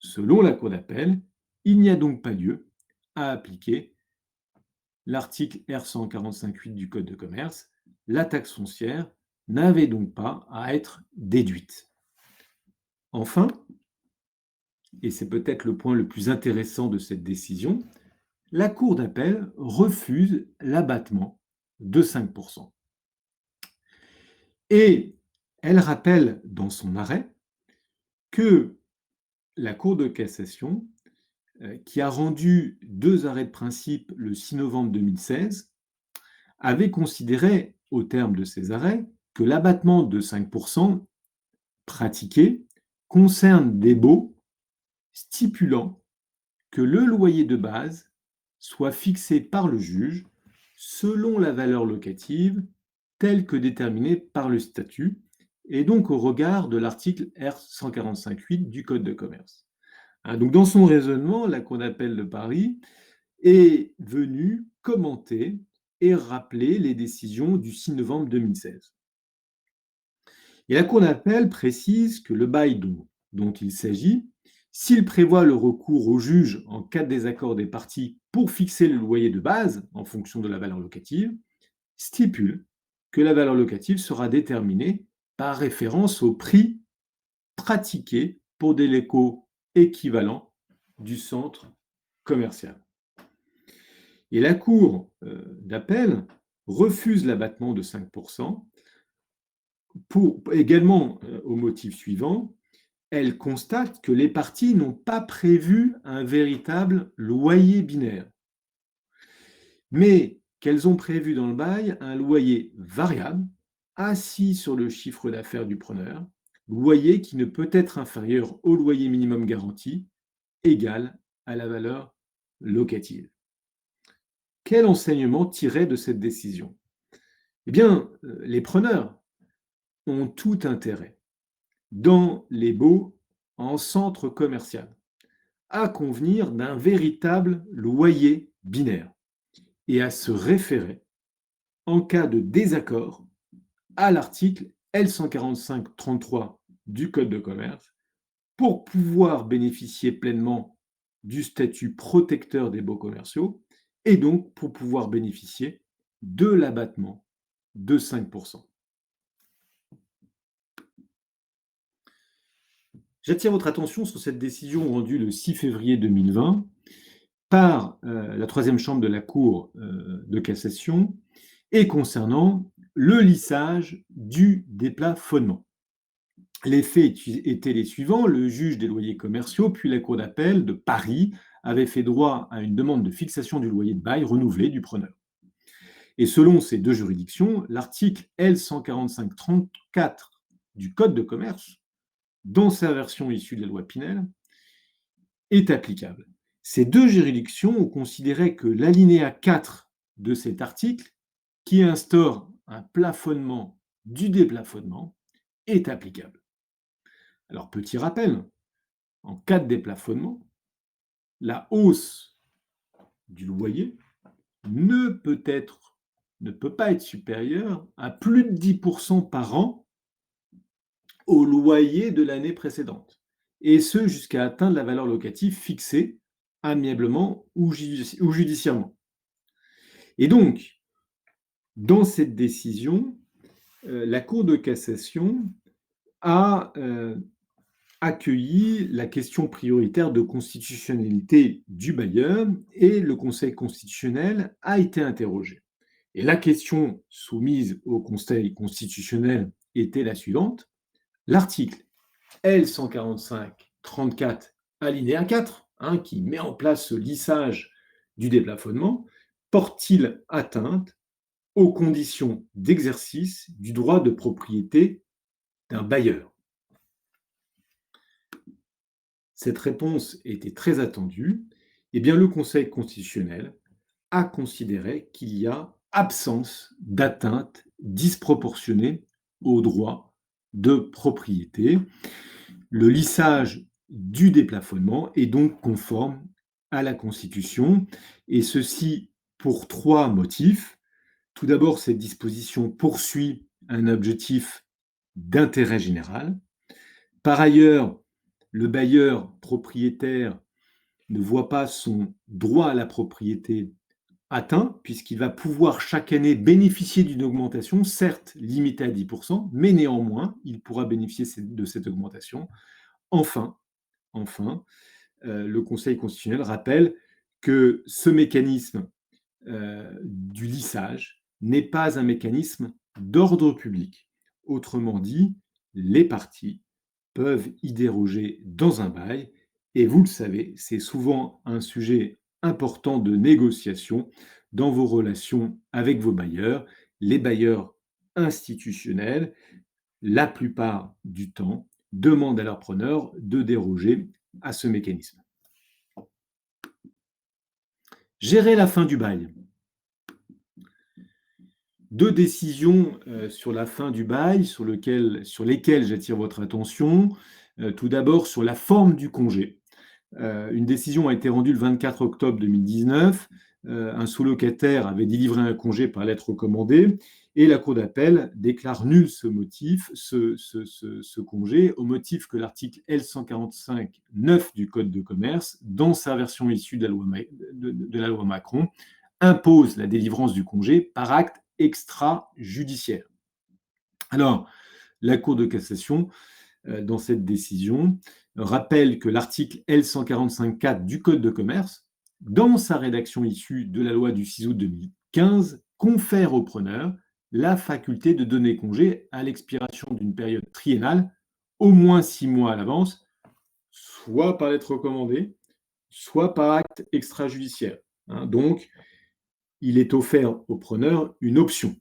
Selon la Cour d'appel, il n'y a donc pas lieu à appliquer l'article R145-8 du Code de commerce. La taxe foncière n'avait donc pas à être déduite. Enfin, et c'est peut-être le point le plus intéressant de cette décision, la Cour d'appel refuse l'abattement de 5%. Et elle rappelle dans son arrêt que la Cour de cassation, qui a rendu 2 arrêts de principe le 6 novembre 2016, avait considéré, au terme de ces arrêts, que l'abattement de 5% pratiqué concerne des baux stipulant que le loyer de base soit fixé par le juge selon la valeur locative telle que déterminée par le statut et donc au regard de l'article R 145.8 du Code de commerce. Hein, donc dans son raisonnement, la Cour d'appel de Paris est venue commenter et rappeler les décisions du 6 novembre 2016. Et la Cour d'appel précise que le bail dont il s'agit, s'il prévoit le recours au juge en cas de désaccord des parties pour fixer le loyer de base en fonction de la valeur locative, stipule que la valeur locative sera déterminée par référence au prix pratiqué pour des locaux équivalents du centre commercial. Et la Cour d'appel refuse l'abattement de 5%, également au motif suivant, elle constate que les parties n'ont pas prévu un véritable loyer binaire, mais qu'elles ont prévu dans le bail un loyer variable assis sur le chiffre d'affaires du preneur, loyer qui ne peut être inférieur au loyer minimum garanti, égal à la valeur locative. Quel enseignement tirer de cette décision? Eh bien, les preneurs ont tout intérêt, dans les baux en centre commercial, à convenir d'un véritable loyer binaire et à se référer, en cas de désaccord, à l'article L145-33 du Code de commerce pour pouvoir bénéficier pleinement du statut protecteur des baux commerciaux et donc pour pouvoir bénéficier de l'abattement de 5%. J'attire votre attention sur cette décision rendue le 6 février 2020 par la troisième chambre de la Cour de cassation et concernant le lissage du déplafonnement. Les faits étaient les suivants. Le juge des loyers commerciaux, puis la Cour d'appel de Paris, avait fait droit à une demande de fixation du loyer de bail renouvelé du preneur. Et selon ces deux juridictions, l'article L145-34 du Code de commerce, dans sa version issue de la loi Pinel, est applicable. Ces deux juridictions ont considéré que l'alinéa 4 de cet article, qui instaure un plafonnement du déplafonnement, est applicable. Alors, petit rappel, en cas de déplafonnement, la hausse du loyer ne peut pas être supérieure à plus de 10% par an au loyer de l'année précédente, et ce jusqu'à atteindre la valeur locative fixée amiablement ou judiciairement. Et donc, dans cette décision, la Cour de cassation a accueilli la question prioritaire de constitutionnalité du bailleur et le Conseil constitutionnel a été interrogé. Et la question soumise au Conseil constitutionnel était la suivante. L'article L145-34 alinéa 4, qui met en place ce lissage du déplafonnement, porte-t-il atteinte aux conditions d'exercice du droit de propriété d'un bailleur? Cette réponse était très attendue. Eh bien, le Conseil constitutionnel a considéré qu'il y a absence d'atteinte disproportionnée au droit de propriété. Le lissage du déplafonnement est donc conforme à la Constitution, et ceci pour trois motifs. Tout d'abord, cette disposition poursuit un objectif d'intérêt général. Par ailleurs, le bailleur propriétaire ne voit pas son droit à la propriété atteint, puisqu'il va pouvoir chaque année bénéficier d'une augmentation, certes limitée à 10%, mais néanmoins, il pourra bénéficier de cette augmentation. Enfin, le Conseil constitutionnel rappelle que ce mécanisme du lissage n'est pas un mécanisme d'ordre public. Autrement dit, les parties peuvent y déroger dans un bail, et vous le savez, c'est souvent un sujet important de négociation dans vos relations avec vos bailleurs. Les bailleurs institutionnels, la plupart du temps, demandent à leurs preneurs de déroger à ce mécanisme. Gérer la fin du bail. Deux décisions sur la fin du bail sur lesquelles j'attire votre attention. Tout d'abord, sur la forme du congé. Une décision a été rendue le 24 octobre 2019. Un sous-locataire avait délivré un congé par lettre recommandée et la Cour d'appel déclare nul ce congé au motif que l'article L145-9 du Code de commerce, dans sa version issue de la loi Macron, impose la délivrance du congé par acte extrajudiciaire. Alors, la Cour de cassation, dans cette décision, rappelle que l'article L145-4 du Code de commerce, dans sa rédaction issue de la loi du 6 août 2015, confère au preneur la faculté de donner congé à l'expiration d'une période triennale, au moins 6 mois à l'avance, soit par lettre recommandée, soit par acte extrajudiciaire. Donc, il est offert au preneur une option.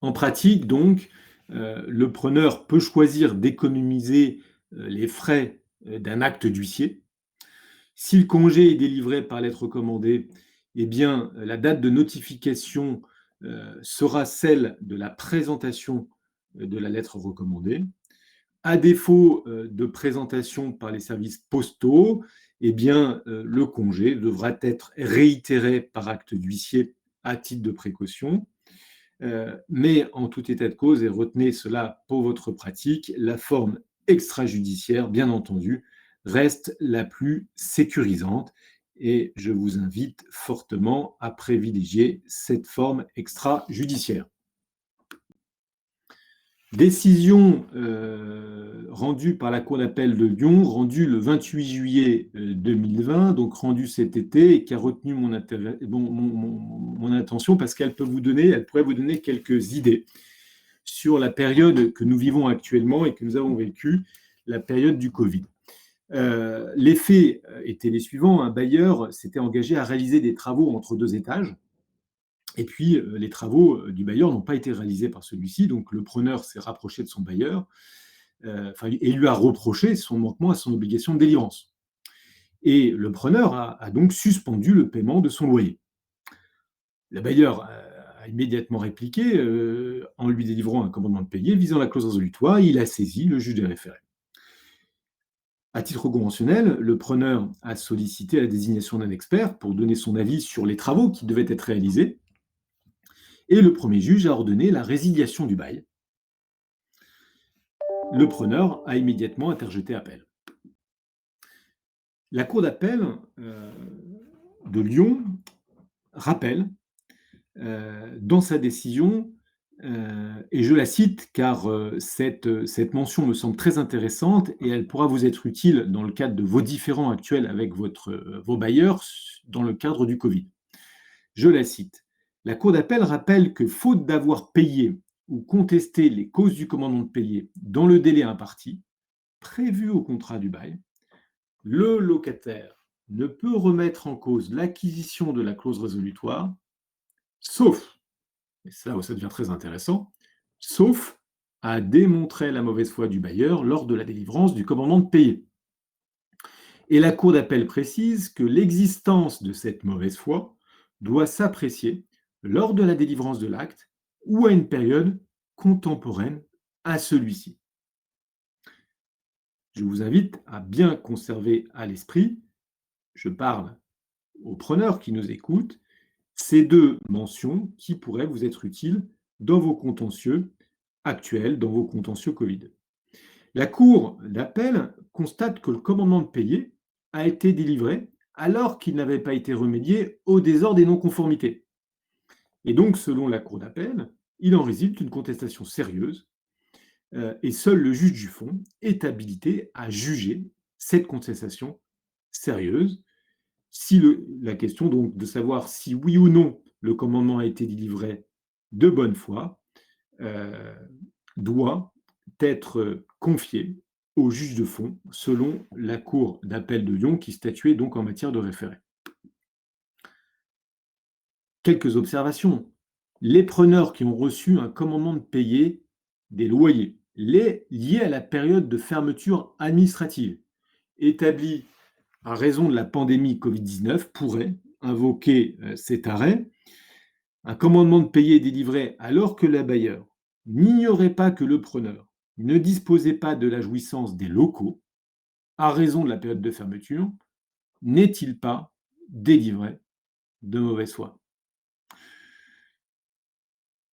En pratique, donc, le preneur peut choisir d'économiser les frais d'un acte d'huissier. Si le congé est délivré par lettre recommandée, eh bien, la date de notification sera celle de la présentation de la lettre recommandée. À défaut de présentation par les services postaux, eh bien, le congé devra être réitéré par acte d'huissier à titre de précaution. Mais en tout état de cause, et retenez cela pour votre pratique, la forme extrajudiciaire, bien entendu, reste la plus sécurisante et je vous invite fortement à privilégier cette forme extrajudiciaire. Décision rendue par la Cour d'appel de Lyon, rendue le 28 juillet 2020, donc rendue cet été, et qui a retenu mon attention parce qu'elle pourrait vous donner quelques idées sur la période que nous vivons actuellement et que nous avons vécue, la période du Covid. Les faits étaient les suivants. Un bailleur s'était engagé à réaliser des travaux entre deux étages. Et puis, les travaux du bailleur n'ont pas été réalisés par celui-ci, donc le preneur s'est rapproché de son bailleur et lui a reproché son manquement à son obligation de délivrance. Et le preneur a donc suspendu le paiement de son loyer. Le bailleur a immédiatement répliqué en lui délivrant un commandement de payer visant la clause résolutoire. Il a saisi le juge des référés. À titre conventionnel, le preneur a sollicité la désignation d'un expert pour donner son avis sur les travaux qui devaient être réalisés. Et le premier juge a ordonné la résiliation du bail. Le preneur a immédiatement interjeté appel. La Cour d'appel de Lyon rappelle dans sa décision, et je la cite car cette mention me semble très intéressante et elle pourra vous être utile dans le cadre de vos différends actuels avec vos bailleurs dans le cadre du Covid. Je la cite. La Cour d'appel rappelle que, faute d'avoir payé ou contesté les causes du commandement de payer dans le délai imparti, prévu au contrat du bail, le locataire ne peut remettre en cause l'acquisition de la clause résolutoire, sauf, et c'est là où ça devient très intéressant, sauf à démontrer la mauvaise foi du bailleur lors de la délivrance du commandement de payer. Et la Cour d'appel précise que l'existence de cette mauvaise foi doit s'apprécier lors de la délivrance de l'acte ou à une période contemporaine à celui-ci. Je vous invite à bien conserver à l'esprit, je parle aux preneurs qui nous écoutent, ces deux mentions qui pourraient vous être utiles dans vos contentieux actuels, dans vos contentieux Covid. La Cour d'appel constate que le commandement de payer a été délivré alors qu'il n'avait pas été remédié au désordre et non-conformité. Et donc, selon la Cour d'appel, il en résulte une contestation sérieuse et seul le juge du fond est habilité à juger cette contestation sérieuse. La question donc de savoir si oui ou non le commandement a été délivré de bonne foi doit être confiée au juge de fond, selon la Cour d'appel de Lyon qui statuait donc en matière de référé. Quelques observations. Les preneurs qui ont reçu un commandement de payer des loyers liées à la période de fermeture administrative établie à raison de la pandémie Covid-19 pourrait invoquer cet arrêt. Un commandement de payer est délivré alors que le bailleur n'ignorait pas que le preneur ne disposait pas de la jouissance des locaux à raison de la période de fermeture, n'est-il pas délivré de mauvaise foi?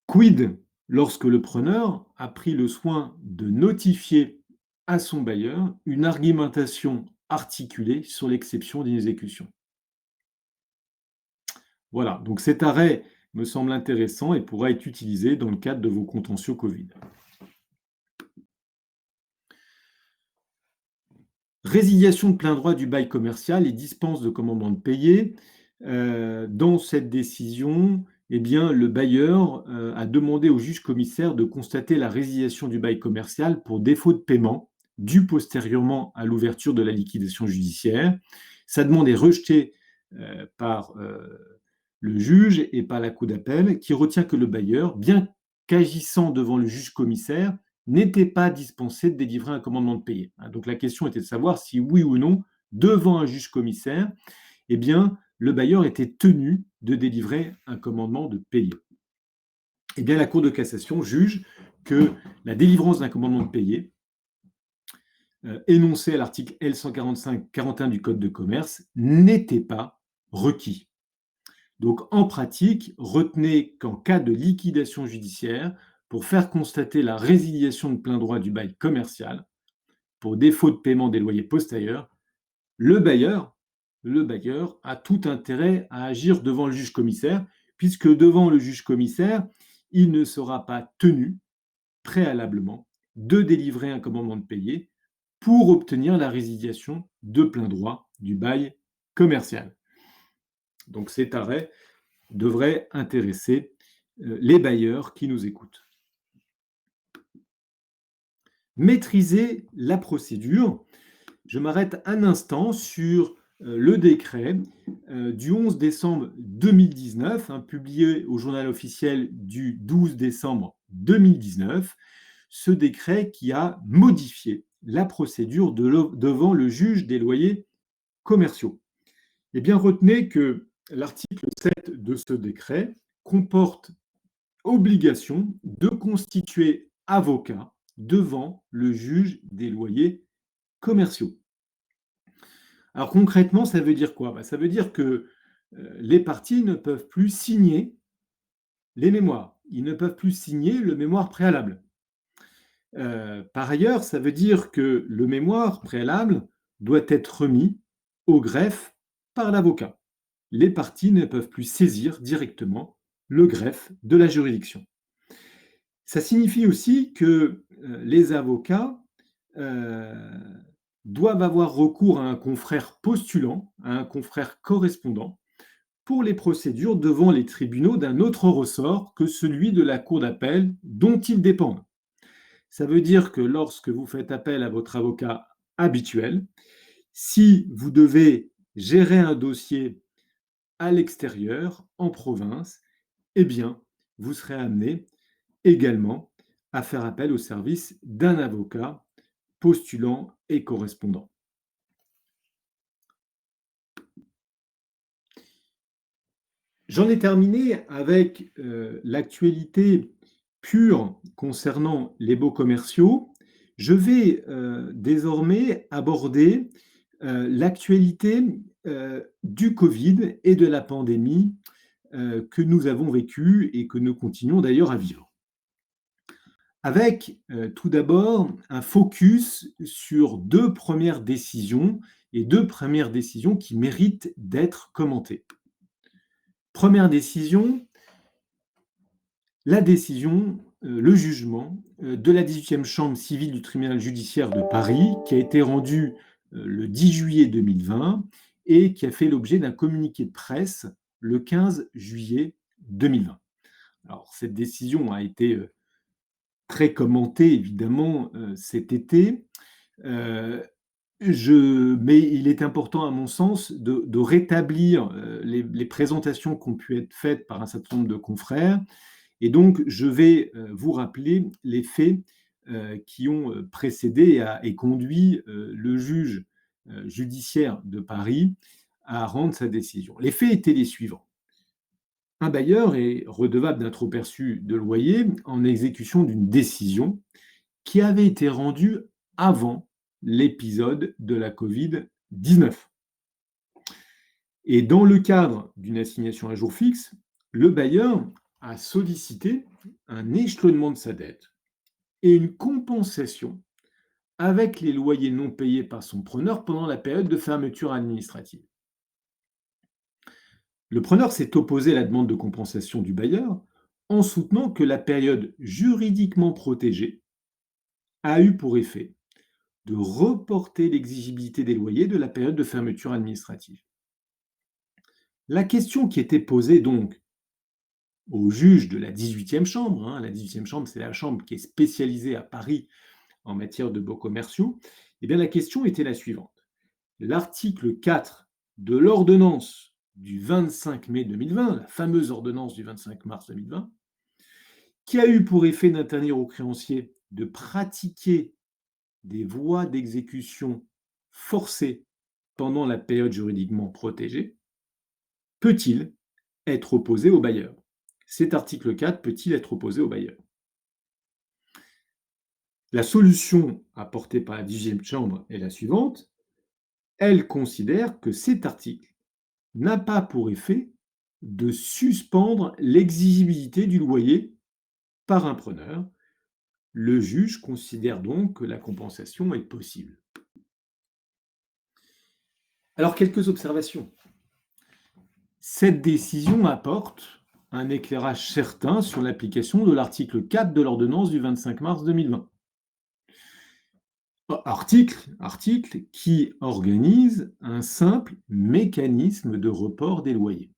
Quid lorsque le preneur a pris le soin de notifier à son bailleur une argumentation articulée sur l'exception d'inexécution? Voilà, donc cet arrêt me semble intéressant et pourra être utilisé dans le cadre de vos contentieux Covid. Résiliation de plein droit du bail commercial et dispense de commandement de payer. Dans cette décision, eh bien, le bailleur a demandé au juge commissaire de constater la résiliation du bail commercial pour défaut de paiement dû postérieurement à l'ouverture de la liquidation judiciaire. Sa demande est rejetée par le juge et par la cour d'appel qui retient que le bailleur, bien qu'agissant devant le juge commissaire, n'était pas dispensé de délivrer un commandement de payer. Donc la question était de savoir si oui ou non, devant un juge commissaire, eh bien, le bailleur était tenu de délivrer un commandement de payer. Eh bien, la Cour de cassation juge que la délivrance d'un commandement de payer, énoncé à l'article L145-41 du Code de commerce, n'était pas requis. Donc, en pratique, retenez qu'en cas de liquidation judiciaire, pour faire constater la résiliation de plein droit du bail commercial, pour défaut de paiement des loyers postérieurs, le bailleur a tout intérêt à agir devant le juge commissaire, puisque devant le juge commissaire, il ne sera pas tenu préalablement de délivrer un commandement de payer pour obtenir la résiliation de plein droit du bail commercial. Donc cet arrêt devrait intéresser les bailleurs qui nous écoutent. Maîtriser la procédure. Je m'arrête un instant sur le décret du 11 décembre 2019, publié au journal officiel du 12 décembre 2019, ce décret qui a modifié la procédure devant le juge des loyers commerciaux. Eh bien, retenez que l'article 7 de ce décret comporte obligation de constituer avocat devant le juge des loyers commerciaux. Alors concrètement, ça veut dire quoi? Ça veut dire que les parties ne peuvent plus signer les mémoires. Ils ne peuvent plus signer le mémoire préalable. Par ailleurs, ça veut dire que le mémoire préalable doit être remis au greffe par l'avocat. Les parties ne peuvent plus saisir directement le greffe de la juridiction. Ça signifie aussi que les avocats doivent avoir recours à un confrère postulant, à un confrère correspondant, pour les procédures devant les tribunaux d'un autre ressort que celui de la cour d'appel dont ils dépendent. Ça veut dire que lorsque vous faites appel à votre avocat habituel, si vous devez gérer un dossier à l'extérieur, en province, eh bien, vous serez amené également à faire appel au service d'un avocat postulant et correspondant. J'en ai terminé avec l'actualité pure concernant les baux commerciaux. Je vais désormais aborder l'actualité du Covid et de la pandémie que nous avons vécue et que nous continuons d'ailleurs à vivre. Avec tout d'abord un focus sur deux premières décisions qui méritent d'être commentées. Première décision, la décision, le jugement de la 18e chambre civile du tribunal judiciaire de Paris qui a été rendue le 10 juillet 2020 et qui a fait l'objet d'un communiqué de presse le 15 juillet 2020. Alors, cette décision a été très commentée, évidemment, cet été. Mais il est important, à mon sens, de rétablir les présentations qui ont pu être faites par un certain nombre de confrères. Et donc, je vais vous rappeler les faits qui ont précédé et conduit le juge judiciaire de Paris à rendre sa décision. Les faits étaient les suivants. Un bailleur est redevable d'un trop-perçu de loyer en exécution d'une décision qui avait été rendue avant l'épisode de la Covid-19. Et dans le cadre d'une assignation à jour fixe, le bailleur a sollicité un échelonnement de sa dette et une compensation avec les loyers non payés par son preneur pendant la période de fermeture administrative. Le preneur s'est opposé à la demande de compensation du bailleur en soutenant que la période juridiquement protégée a eu pour effet de reporter l'exigibilité des loyers de la période de fermeture administrative. La question qui était posée donc au juge de la 18e chambre, la 18e chambre, c'est la chambre qui est spécialisée à Paris en matière de baux commerciaux, eh bien la question était la suivante. L'article 4 de l'ordonnance du 25 mai 2020, la fameuse ordonnance du 25 mars 2020, qui a eu pour effet d'interdire aux créanciers de pratiquer des voies d'exécution forcées pendant la période juridiquement protégée, peut-il être opposé au bailleur? Cet article 4 peut-il être opposé au bailleur? La solution apportée par la 10e chambre est la suivante. Elle considère que cet article n'a pas pour effet de suspendre l'exigibilité du loyer par un preneur. Le juge considère donc que la compensation est possible. Alors, quelques observations. Cette décision apporte un éclairage certain sur l'application de l'article 4 de l'ordonnance du 25 mars 2020. Article qui organise un simple mécanisme de report des loyers.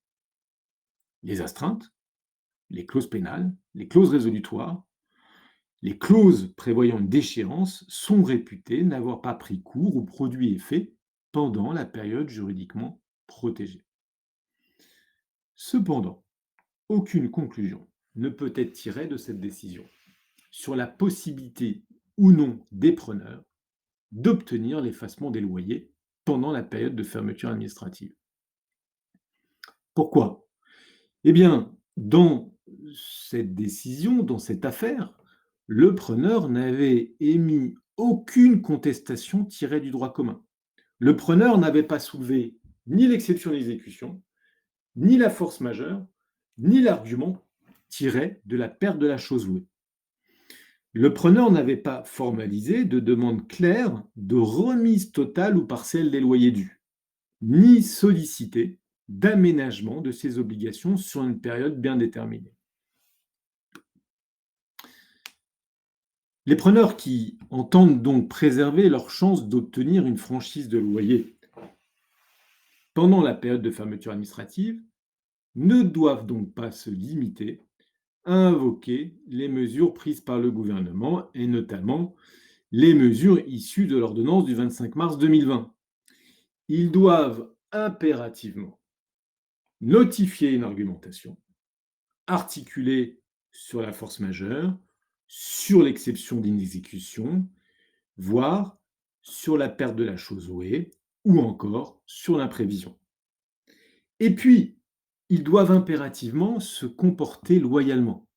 Les astreintes, les clauses pénales, les clauses résolutoires, les clauses prévoyant une déchéance sont réputées n'avoir pas pris cours ou produit effet pendant la période juridiquement protégée. Cependant, aucune conclusion ne peut être tirée de cette décision sur la possibilité ou non des preneurs d'obtenir l'effacement des loyers pendant la période de fermeture administrative. Pourquoi? Eh bien, dans cette décision, dans cette affaire, le preneur n'avait émis aucune contestation tirée du droit commun. Le preneur n'avait pas soulevé ni l'exception d'exécution, ni la force majeure, ni l'argument tiré de la perte de la chose louée. Le preneur n'avait pas formalisé de demande claire de remise totale ou partielle des loyers dus, ni sollicité d'aménagement de ses obligations sur une période bien déterminée. Les preneurs qui entendent donc préserver leur chance d'obtenir une franchise de loyer pendant la période de fermeture administrative ne doivent donc pas se limiter à invoquer les mesures prises par le gouvernement et notamment les mesures issues de l'ordonnance du 25 mars 2020. Ils doivent impérativement notifier une argumentation articulée sur la force majeure, sur l'exception d'inexécution, voire sur la perte de la chose louée ou encore sur l'imprévision. Et puis, ils doivent impérativement se comporter loyalement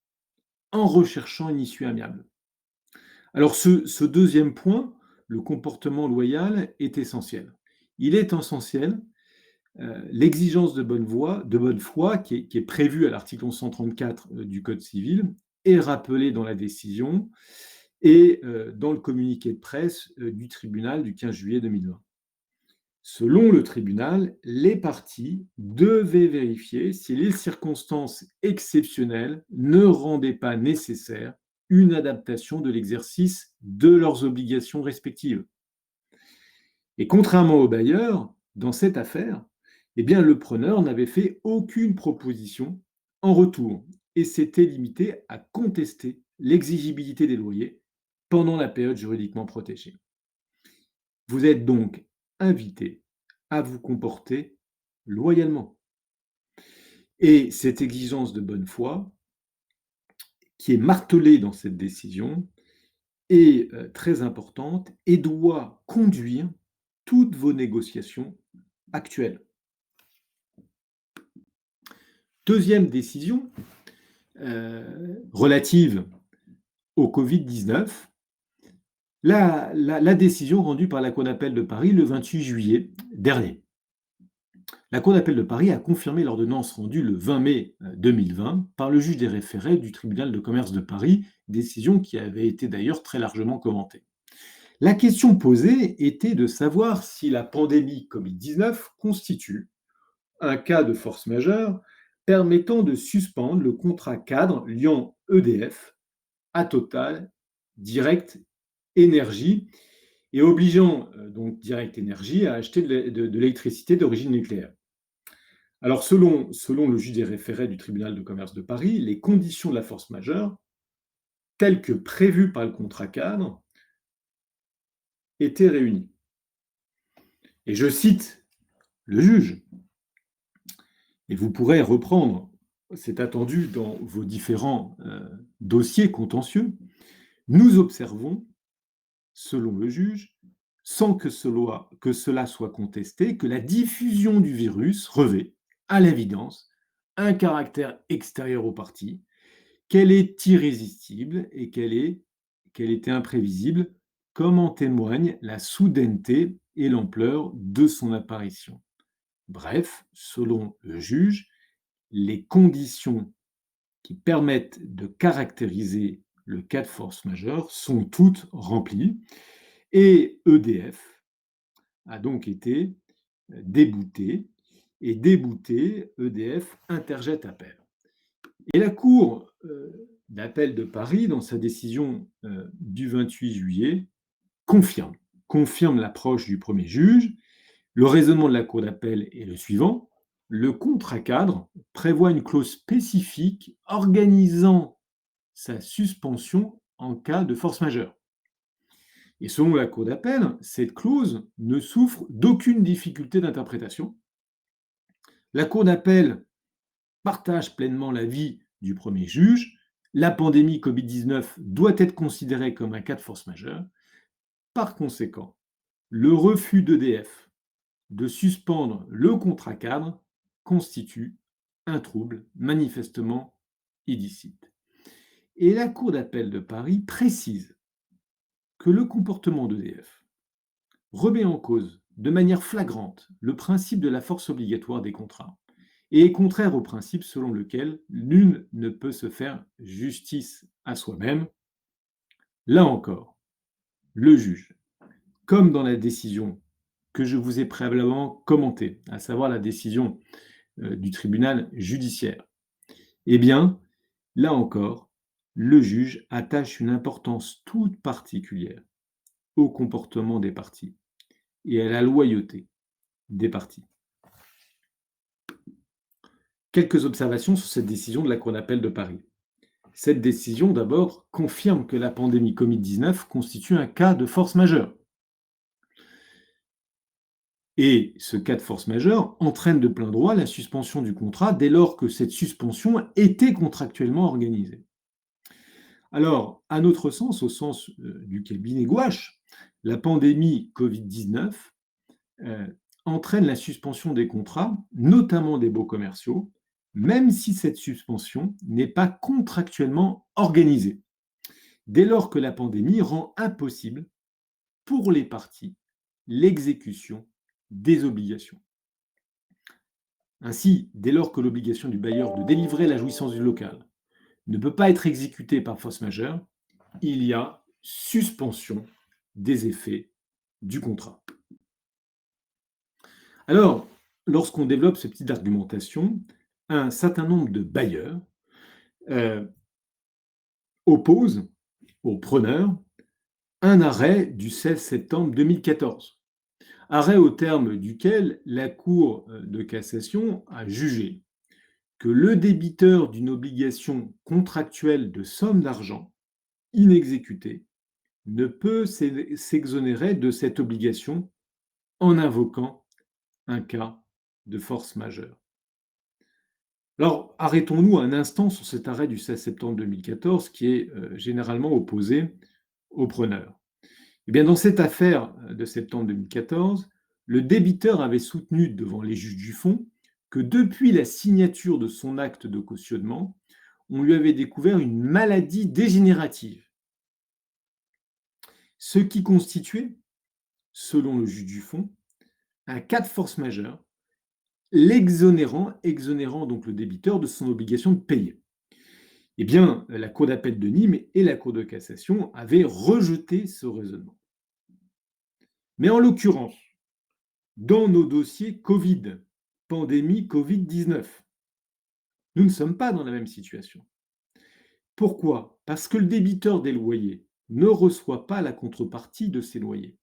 en recherchant une issue amiable. Alors ce deuxième point, le comportement loyal, est essentiel. Il est essentiel, l'exigence de bonne foi qui est prévue à l'article 1134 du Code civil est rappelée dans la décision et dans le communiqué de presse du tribunal du 15 juillet 2020. Selon le tribunal, les parties devaient vérifier si les circonstances exceptionnelles ne rendaient pas nécessaire une adaptation de l'exercice de leurs obligations respectives. Et contrairement au bailleur, dans cette affaire, eh bien, le preneur n'avait fait aucune proposition en retour et s'était limité à contester l'exigibilité des loyers pendant la période juridiquement protégée. Vous êtes donc invité à vous comporter loyalement. Et cette exigence de bonne foi, qui est martelée dans cette décision, est très importante et doit conduire toutes vos négociations actuelles. Deuxième décision relative au Covid-19, la décision rendue par la Cour d'appel de Paris le 28 juillet dernier. La Cour d'appel de Paris a confirmé l'ordonnance rendue le 20 mai 2020 par le juge des référés du tribunal de commerce de Paris, décision qui avait été d'ailleurs très largement commentée. La question posée était de savoir si la pandémie Covid-19 constitue un cas de force majeure permettant de suspendre le contrat cadre liant EDF à Total Direct Énergie et obligeant donc Direct Énergie à acheter de l'électricité d'origine nucléaire. Alors, selon le juge des référés du tribunal de commerce de Paris, les conditions de la force majeure, telles que prévues par le contrat cadre, étaient réunies. Et je cite le juge, et vous pourrez reprendre, c'est attendu dans vos différents dossiers contentieux, nous observons, selon le juge, sans que cela soit contesté, que la diffusion du virus revêt, à l'évidence, un caractère extérieur aux parties, qu'elle est irrésistible et qu'elle était imprévisible, comme en témoigne la soudaineté et l'ampleur de son apparition. Bref, selon le juge, les conditions qui permettent de caractériser le cas de force majeure sont toutes remplies et EDF a donc été débouté et débouté, EDF interjette appel. Et la Cour d'appel de Paris, dans sa décision du 28 juillet, confirme l'approche du premier juge. Le raisonnement de la Cour d'appel est le suivant. Le contrat cadre prévoit une clause spécifique organisant sa suspension en cas de force majeure. Et selon la Cour d'appel, cette clause ne souffre d'aucune difficulté d'interprétation. La Cour d'appel partage pleinement l'avis du premier juge. La pandémie Covid-19 doit être considérée comme un cas de force majeure. Par conséquent, le refus d'EDF de suspendre le contrat cadre constitue un trouble manifestement illicite. Et la Cour d'appel de Paris précise que le comportement d'EDF remet en cause de manière flagrante le principe de la force obligatoire des contrats et est contraire au principe selon lequel nul ne peut se faire justice à soi-même. Là encore, le juge, comme dans la décision que je vous ai préalablement commentée, à savoir la décision du tribunal judiciaire, eh bien, là encore, le juge attache une importance toute particulière au comportement des parties et à la loyauté des parties. Quelques observations sur cette décision de la Cour d'appel de Paris. Cette décision, d'abord, confirme que la pandémie Covid-19 constitue un cas de force majeure. Et ce cas de force majeure entraîne de plein droit la suspension du contrat dès lors que cette suspension était contractuellement organisée. Alors, à notre sens, au sens du cabinet Gouache, la pandémie Covid-19 entraîne la suspension des contrats, notamment des baux commerciaux, même si cette suspension n'est pas contractuellement organisée, dès lors que la pandémie rend impossible pour les parties l'exécution des obligations. Ainsi, dès lors que l'obligation du bailleur de délivrer la jouissance du local ne peut pas être exécutée par force majeure, il y a suspension des effets du contrat. Alors, lorsqu'on développe ce type d'argumentation, un certain nombre de bailleurs opposent aux preneurs un arrêt du 16 septembre 2014, arrêt au terme duquel la Cour de cassation a jugé que le débiteur d'une obligation contractuelle de somme d'argent inexécutée ne peut s'exonérer de cette obligation en invoquant un cas de force majeure. Alors, arrêtons-nous un instant sur cet arrêt du 16 septembre 2014 qui est généralement opposé aux preneurs. Eh bien, dans cette affaire de septembre 2014, le débiteur avait soutenu devant les juges du fond que depuis la signature de son acte de cautionnement, on lui avait découvert une maladie dégénérative, ce qui constituait, selon le juge du fond, un cas de force majeure, exonérant donc le débiteur de son obligation de payer. Eh bien, la Cour d'appel de Nîmes et la Cour de cassation avaient rejeté ce raisonnement. Mais en l'occurrence, dans nos dossiers Covid, pandémie Covid-19, nous ne sommes pas dans la même situation. Pourquoi? Parce que le débiteur des loyers ne reçoit pas la contrepartie de ses loyers.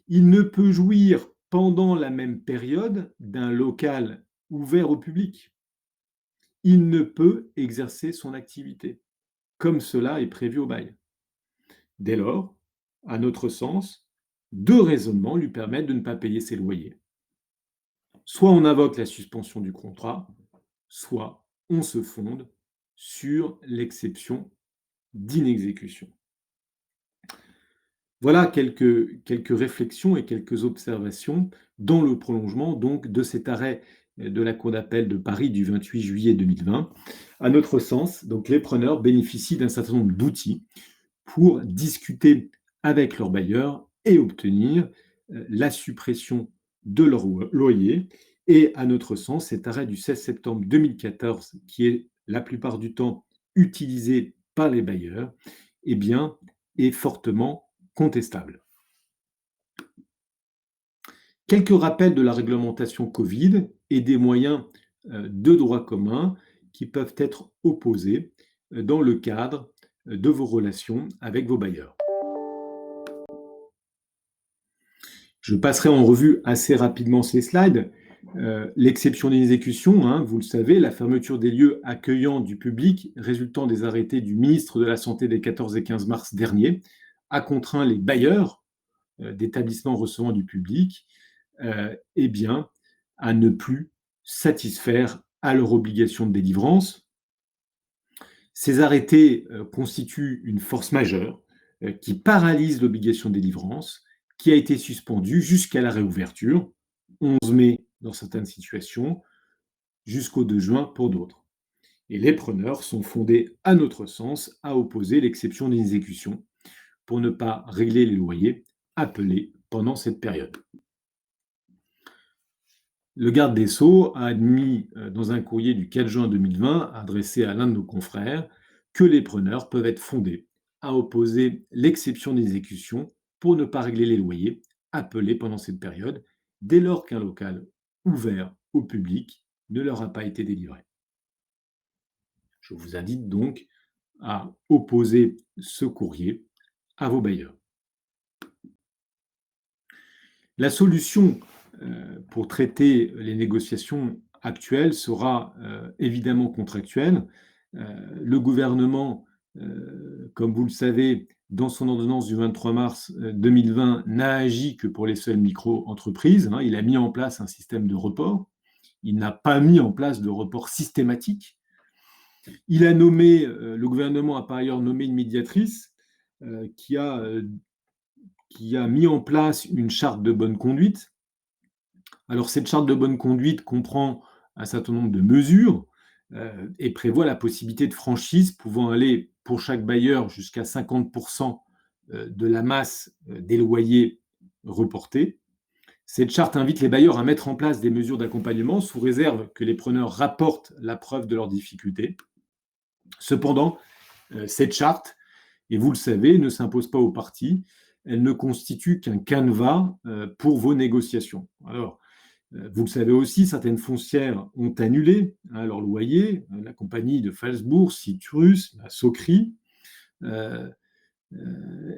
Il ne peut jouir pendant la même période d'un local ouvert au public. Il ne peut exercer son activité, comme cela est prévu au bail. Dès lors, à notre sens, deux raisonnements lui permettent de ne pas payer ses loyers. Soit on invoque la suspension du contrat, soit on se fonde sur l'exception d'inexécution. Voilà quelques réflexions et quelques observations dans le prolongement donc de cet arrêt de la Cour d'appel de Paris du 28 juillet 2020. À notre sens, donc les preneurs bénéficient d'un certain nombre d'outils pour discuter avec leur bailleur et obtenir la suppression de leur loyer. Et à notre sens, cet arrêt du 16 septembre 2014, qui est la plupart du temps utilisé par les bailleurs, eh bien, est fortement contestable. Quelques rappels de la réglementation Covid et des moyens de droit commun qui peuvent être opposés dans le cadre de vos relations avec vos bailleurs. Je passerai en revue assez rapidement ces slides. L'exception d'exécution, hein, vous le savez, la fermeture des lieux accueillant du public résultant des arrêtés du ministre de la Santé des 14 et 15 mars dernier, a contraint les bailleurs d'établissements recevant du public eh bien, à ne plus satisfaire à leur obligation de délivrance. Ces arrêtés constituent une force majeure qui paralyse l'obligation de délivrance, qui a été suspendue jusqu'à la réouverture, 11 mai dans certaines situations, jusqu'au 2 juin pour d'autres. Et les preneurs sont fondés, à notre sens, à opposer l'exception d'exécution pour ne pas régler les loyers appelés pendant cette période. Le garde des Sceaux a admis dans un courrier du 4 juin 2020 adressé à l'un de nos confrères que les preneurs peuvent être fondés à opposer l'exception d'exécution pour ne pas régler les loyers appelés pendant cette période, dès lors qu'un local ouvert au public ne leur a pas été délivré. Je vous invite donc à opposer ce courrier à vos bailleurs. La solution pour traiter les négociations actuelles sera évidemment contractuelle. Le gouvernement, comme vous le savez, dans son ordonnance du 23 mars 2020, n'a agi que pour les seules micro-entreprises. Il a mis en place un système de report. Il n'a pas mis en place de report systématique. Le gouvernement a par ailleurs nommé une médiatrice qui a mis en place une charte de bonne conduite. Alors, cette charte de bonne conduite comprend un certain nombre de mesures et prévoit la possibilité de franchise pouvant aller pour chaque bailleur jusqu'à 50% de la masse des loyers reportés. Cette charte invite les bailleurs à mettre en place des mesures d'accompagnement sous réserve que les preneurs rapportent la preuve de leurs difficultés. Cependant, cette charte, et vous le savez, ne s'impose pas aux parties. Elle ne constitue qu'un canevas pour vos négociations. Alors, vous le savez aussi, certaines foncières ont annulé leur loyer, la compagnie de Phalsbourg, Citrus, la Socri.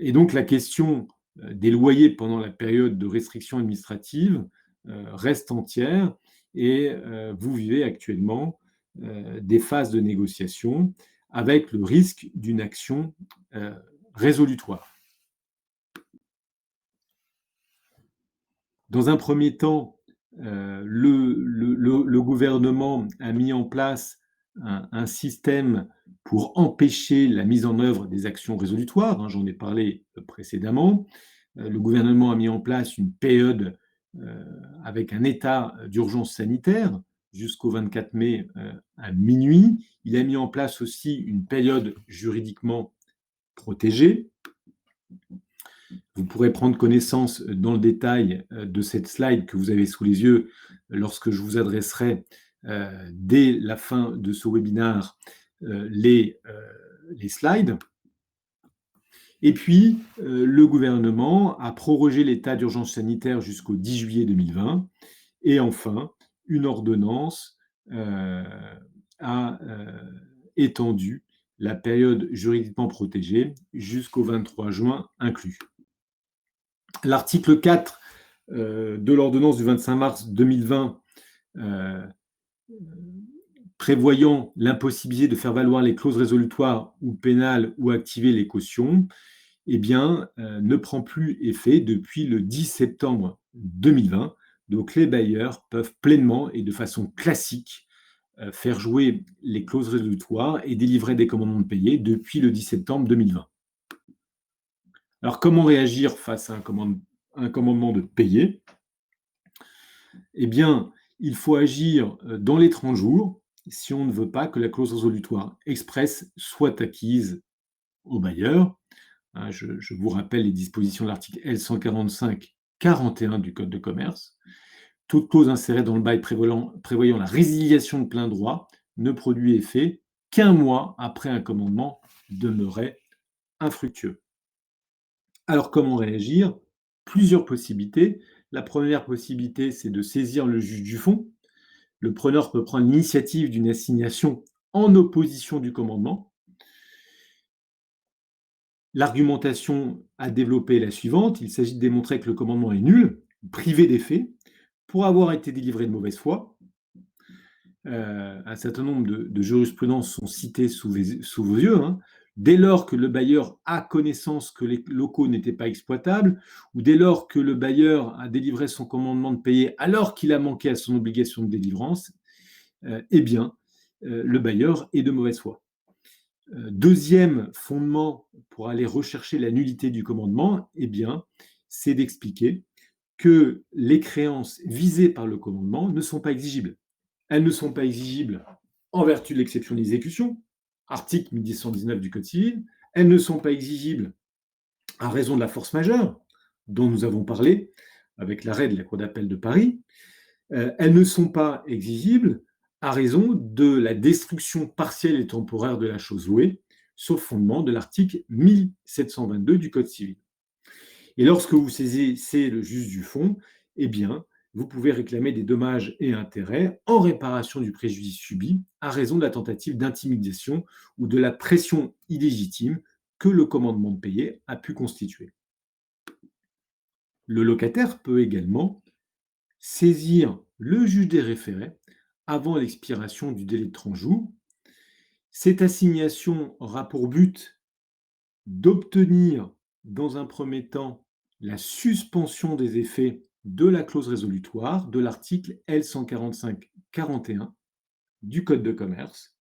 Et donc la question des loyers pendant la période de restriction administrative reste entière et vous vivez actuellement des phases de négociation avec le risque d'une action résolutoire. Dans un premier temps, le gouvernement a mis en place un système pour empêcher la mise en œuvre des actions résolutoires, hein, j'en ai parlé précédemment. Le gouvernement a mis en place une période avec un état d'urgence sanitaire jusqu'au 24 mai à minuit. Il a mis en place aussi une période juridiquement protégée. Vous pourrez prendre connaissance dans le détail de cette slide que vous avez sous les yeux lorsque je vous adresserai dès la fin de ce webinaire les slides. Et puis, le gouvernement a prorogé l'état d'urgence sanitaire jusqu'au 10 juillet 2020. Et enfin, une ordonnance a étendu la période juridiquement protégée jusqu'au 23 juin inclus. L'article 4 de l'ordonnance du 25 mars 2020 prévoyant l'impossibilité de faire valoir les clauses résolutoires ou pénales ou activer les cautions, eh bien, ne prend plus effet depuis le 10 septembre 2020. Donc, les bailleurs peuvent pleinement et de façon classique faire jouer les clauses résolutoires et délivrer des commandements de payer depuis le 10 septembre 2020. Alors, comment réagir face à un commandement de payer? Eh bien, il faut agir dans les 30 jours si on ne veut pas que la clause résolutoire expresse soit acquise au bailleur. Je vous rappelle les dispositions de l'article L145-41 du Code de commerce. Toute clause insérée dans le bail prévoyant la résiliation de plein droit ne produit effet qu'un mois après un commandement demeuré infructueux. Alors, comment réagir? Plusieurs possibilités. La première possibilité, c'est de saisir le juge du fond. Le preneur peut prendre l'initiative d'une assignation en opposition du commandement. L'argumentation à développer est la suivante. Il s'agit de démontrer que le commandement est nul, privé d'effet, pour avoir été délivré de mauvaise foi. Un certain nombre de jurisprudences sont citées sous vos yeux. Dès lors que le bailleur a connaissance que les locaux n'étaient pas exploitables, ou dès lors que le bailleur a délivré son commandement de payer alors qu'il a manqué à son obligation de délivrance, eh bien, le bailleur est de mauvaise foi. Deuxième fondement pour aller rechercher la nullité du commandement, eh bien, c'est d'expliquer que les créances visées par le commandement ne sont pas exigibles. Elles ne sont pas exigibles en vertu de l'exception d'exécution, article 1119 du Code civil. Elles ne sont pas exigibles à raison de la force majeure, dont nous avons parlé avec l'arrêt de la Cour d'appel de Paris. Elles ne sont pas exigibles à raison de la destruction partielle et temporaire de la chose louée, sauf fondement de l'article 1722 du Code civil. Et lorsque vous saisissez le juge du fond, eh bien, vous pouvez réclamer des dommages et intérêts en réparation du préjudice subi à raison de la tentative d'intimidation ou de la pression illégitime que le commandement de payer a pu constituer. Le locataire peut également saisir le juge des référés avant l'expiration du délai de 30 jours. Cette assignation aura pour but d'obtenir, dans un premier temps, la suspension des effets de la clause résolutoire de l'article L145-41 du Code de commerce.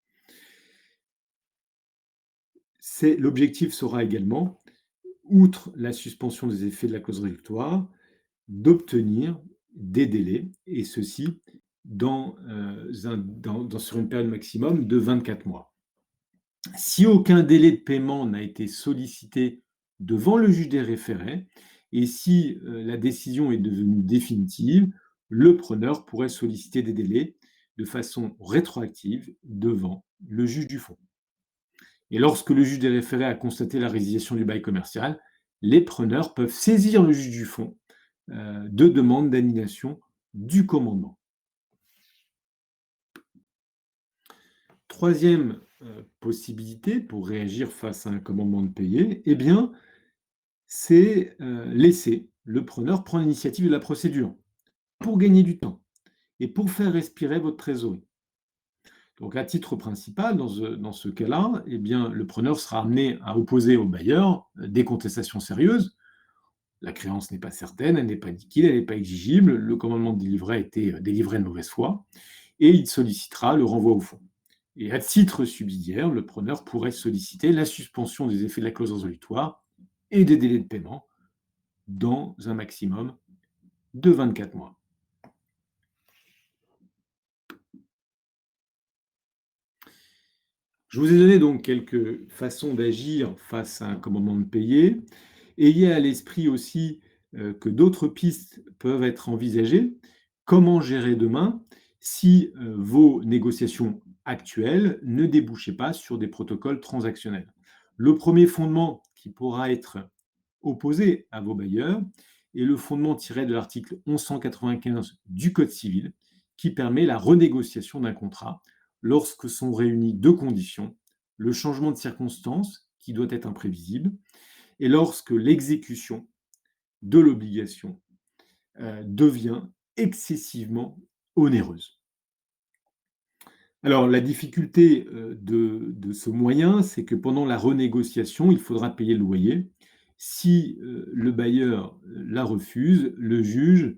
L'objectif sera également, outre la suspension des effets de la clause résolutoire, d'obtenir des délais, et ceci sur une période maximum de 24 mois. Si aucun délai de paiement n'a été sollicité devant le juge des référés, et si la décision est devenue définitive, le preneur pourrait solliciter des délais de façon rétroactive devant le juge du fond. Et lorsque le juge des référés a constaté la résiliation du bail commercial, les preneurs peuvent saisir le juge du fond de demande d'annulation du commandement. Troisième possibilité pour réagir face à un commandement de payer, eh bien, c'est laisser le preneur prendre l'initiative de la procédure pour gagner du temps et pour faire respirer votre trésorerie. Donc, à titre principal, dans ce cas-là, eh bien, le preneur sera amené à opposer au bailleur des contestations sérieuses. La créance n'est pas certaine, elle n'est pas liquide, elle n'est pas exigible, le commandement délivré a été délivré de mauvaise foi, et il sollicitera le renvoi au fond. Et à titre subsidiaire, le preneur pourrait solliciter la suspension des effets de la clause résolutoire et des délais de paiement dans un maximum de 24 mois. Je vous ai donné donc quelques façons d'agir face à un commandement de payer. Ayez à l'esprit aussi que d'autres pistes peuvent être envisagées. Comment gérer demain si vos négociations actuelles ne débouchaient pas sur des protocoles transactionnels? Le premier fondement qui pourra être opposé à vos bailleurs est le fondement tiré de l'article 1195 du Code civil qui permet la renégociation d'un contrat lorsque sont réunies deux conditions: le changement de circonstances qui doit être imprévisible et lorsque l'exécution de l'obligation devient excessivement onéreuse. Alors, la difficulté de ce moyen, c'est que pendant la renégociation, il faudra payer le loyer. Si le bailleur la refuse, le juge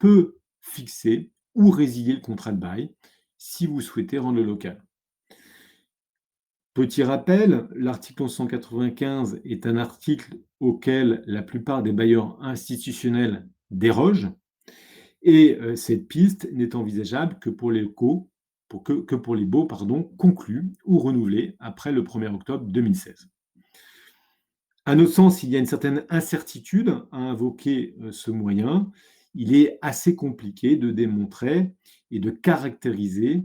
peut fixer ou résilier le contrat de bail si vous souhaitez rendre le local. Petit rappel, l'article 1195 est un article auquel la plupart des bailleurs institutionnels dérogent, et cette piste n'est envisageable que pour les locaux, que pour les baux conclus ou renouvelés après le 1er octobre 2016. À notre sens, il y a une certaine incertitude à invoquer ce moyen. Il est assez compliqué de démontrer et de caractériser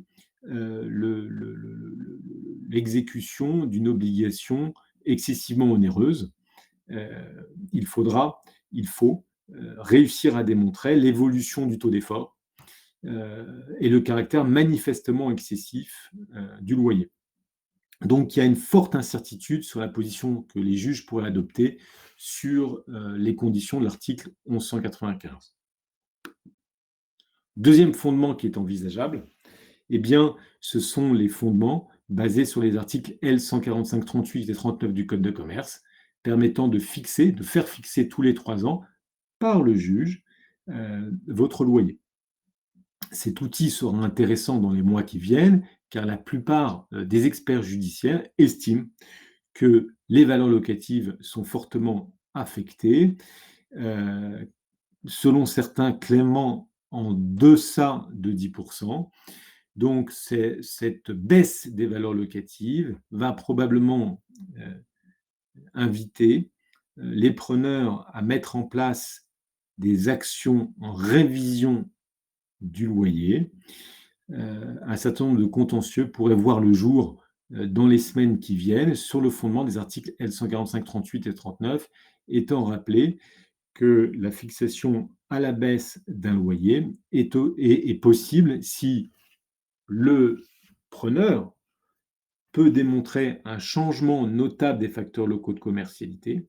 l'exécution d'une obligation excessivement onéreuse. Il faut réussir à démontrer l'évolution du taux d'effort et le caractère manifestement excessif du loyer. Donc, il y a une forte incertitude sur la position que les juges pourraient adopter sur les conditions de l'article 1195. Deuxième fondement qui est envisageable, eh bien, ce sont les fondements basés sur les articles L. 145-38 et 39 du Code de commerce, permettant de faire fixer tous les 3 ans par le juge votre loyer. Cet outil sera intéressant dans les mois qui viennent, car la plupart des experts judiciaires estiment que les valeurs locatives sont fortement affectées, selon certains clairement en deçà de 10%. Donc cette baisse des valeurs locatives va probablement inviter les preneurs à mettre en place des actions en révision du loyer. Un certain nombre de contentieux pourraient voir le jour dans les semaines qui viennent sur le fondement des articles L. 145-38 et 39, étant rappelé que la fixation à la baisse d'un loyer est possible si le preneur peut démontrer un changement notable des facteurs locaux de commercialité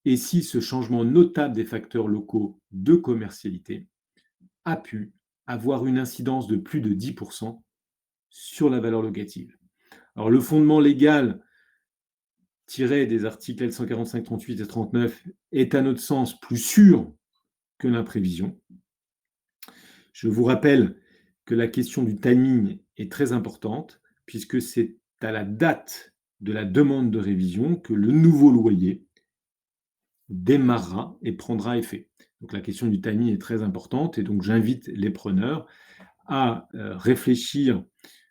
et si ce changement notable des facteurs locaux de commercialité a pu avoir une incidence de plus de 10% sur la valeur locative. Alors, le fondement légal tiré des articles L. 145, 38 et 39 est à notre sens plus sûr que l'imprévision. Je vous rappelle que la question du timing est très importante puisque c'est à la date de la demande de révision que le nouveau loyer démarrera et prendra effet. Donc la question du timing est très importante et donc j'invite les preneurs à réfléchir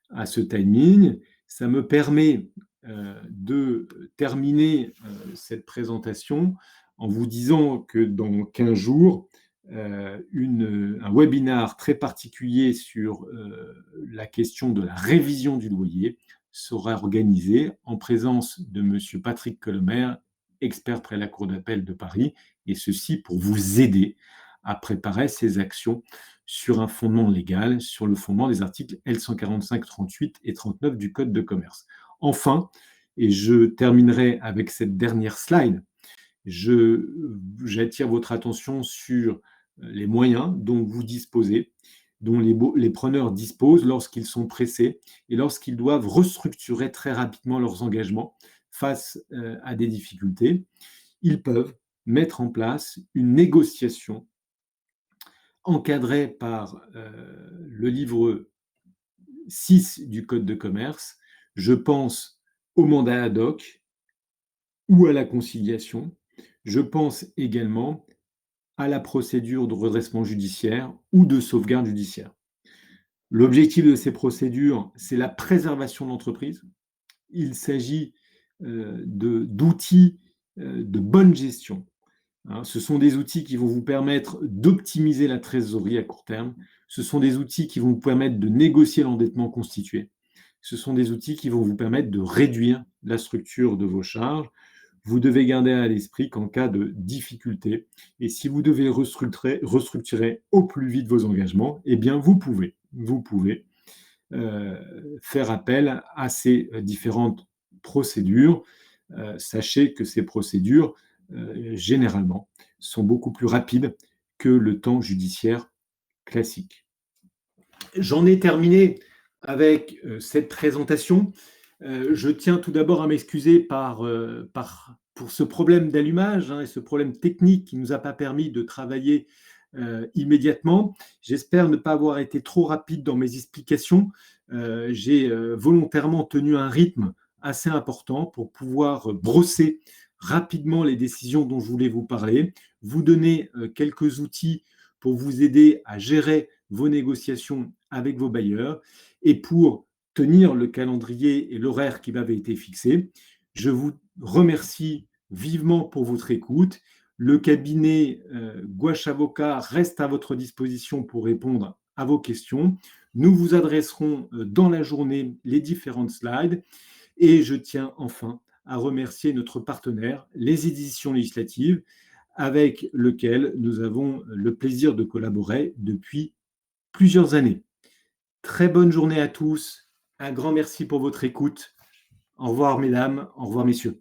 à ce timing. Ça me permet de terminer cette présentation en vous disant que dans 15 jours, un webinaire très particulier sur la question de la révision du loyer sera organisé en présence de M. Patrick Colomer, expert près la Cour d'appel de Paris, et ceci pour vous aider à préparer ces actions sur un fondement légal, sur le fondement des articles L. 145, 38 et 39 du Code de commerce. Enfin, et je terminerai avec cette dernière slide, j'attire votre attention sur les moyens dont vous disposez, dont les preneurs disposent lorsqu'ils sont pressés et lorsqu'ils doivent restructurer très rapidement leurs engagements face à des difficultés. Ils peuvent mettre en place une négociation encadrée par le livre 6 du Code de commerce, Je pense au mandat ad hoc ou à la conciliation. Je pense également à la procédure de redressement judiciaire ou de sauvegarde judiciaire. L'objectif de ces procédures, c'est la préservation de l'entreprise. Il s'agit d'outils de bonne gestion. Hein. Ce sont des outils qui vont vous permettre d'optimiser la trésorerie à court terme. Ce sont des outils qui vont vous permettre de négocier l'endettement constitué. Ce sont des outils qui vont vous permettre de réduire la structure de vos charges. Vous devez garder à l'esprit qu'en cas de difficulté, et si vous devez restructurer au plus vite vos engagements, eh bien vous pouvez faire appel à ces différentes procédures. Sachez que ces procédures, généralement, sont beaucoup plus rapides que le temps judiciaire classique. J'en ai terminé avec cette présentation. Je tiens tout d'abord à m'excuser pour ce problème d'allumage et ce problème technique qui ne nous a pas permis de travailler immédiatement. J'espère ne pas avoir été trop rapide dans mes explications. J'ai volontairement tenu un rythme assez important pour pouvoir brosser rapidement les décisions dont je voulais vous parler, vous donner quelques outils pour vous aider à gérer vos négociations avec vos bailleurs et pour tenir le calendrier et l'horaire qui m'avait été fixé. Je vous remercie vivement pour votre écoute. Le cabinet Gouache Avocat reste à votre disposition pour répondre à vos questions. Nous vous adresserons dans la journée les différentes slides. Et je tiens enfin à remercier notre partenaire, les éditions législatives, avec lequel nous avons le plaisir de collaborer depuis plusieurs années. Très bonne journée à tous. Un grand merci pour votre écoute. Au revoir, mesdames. Au revoir, messieurs.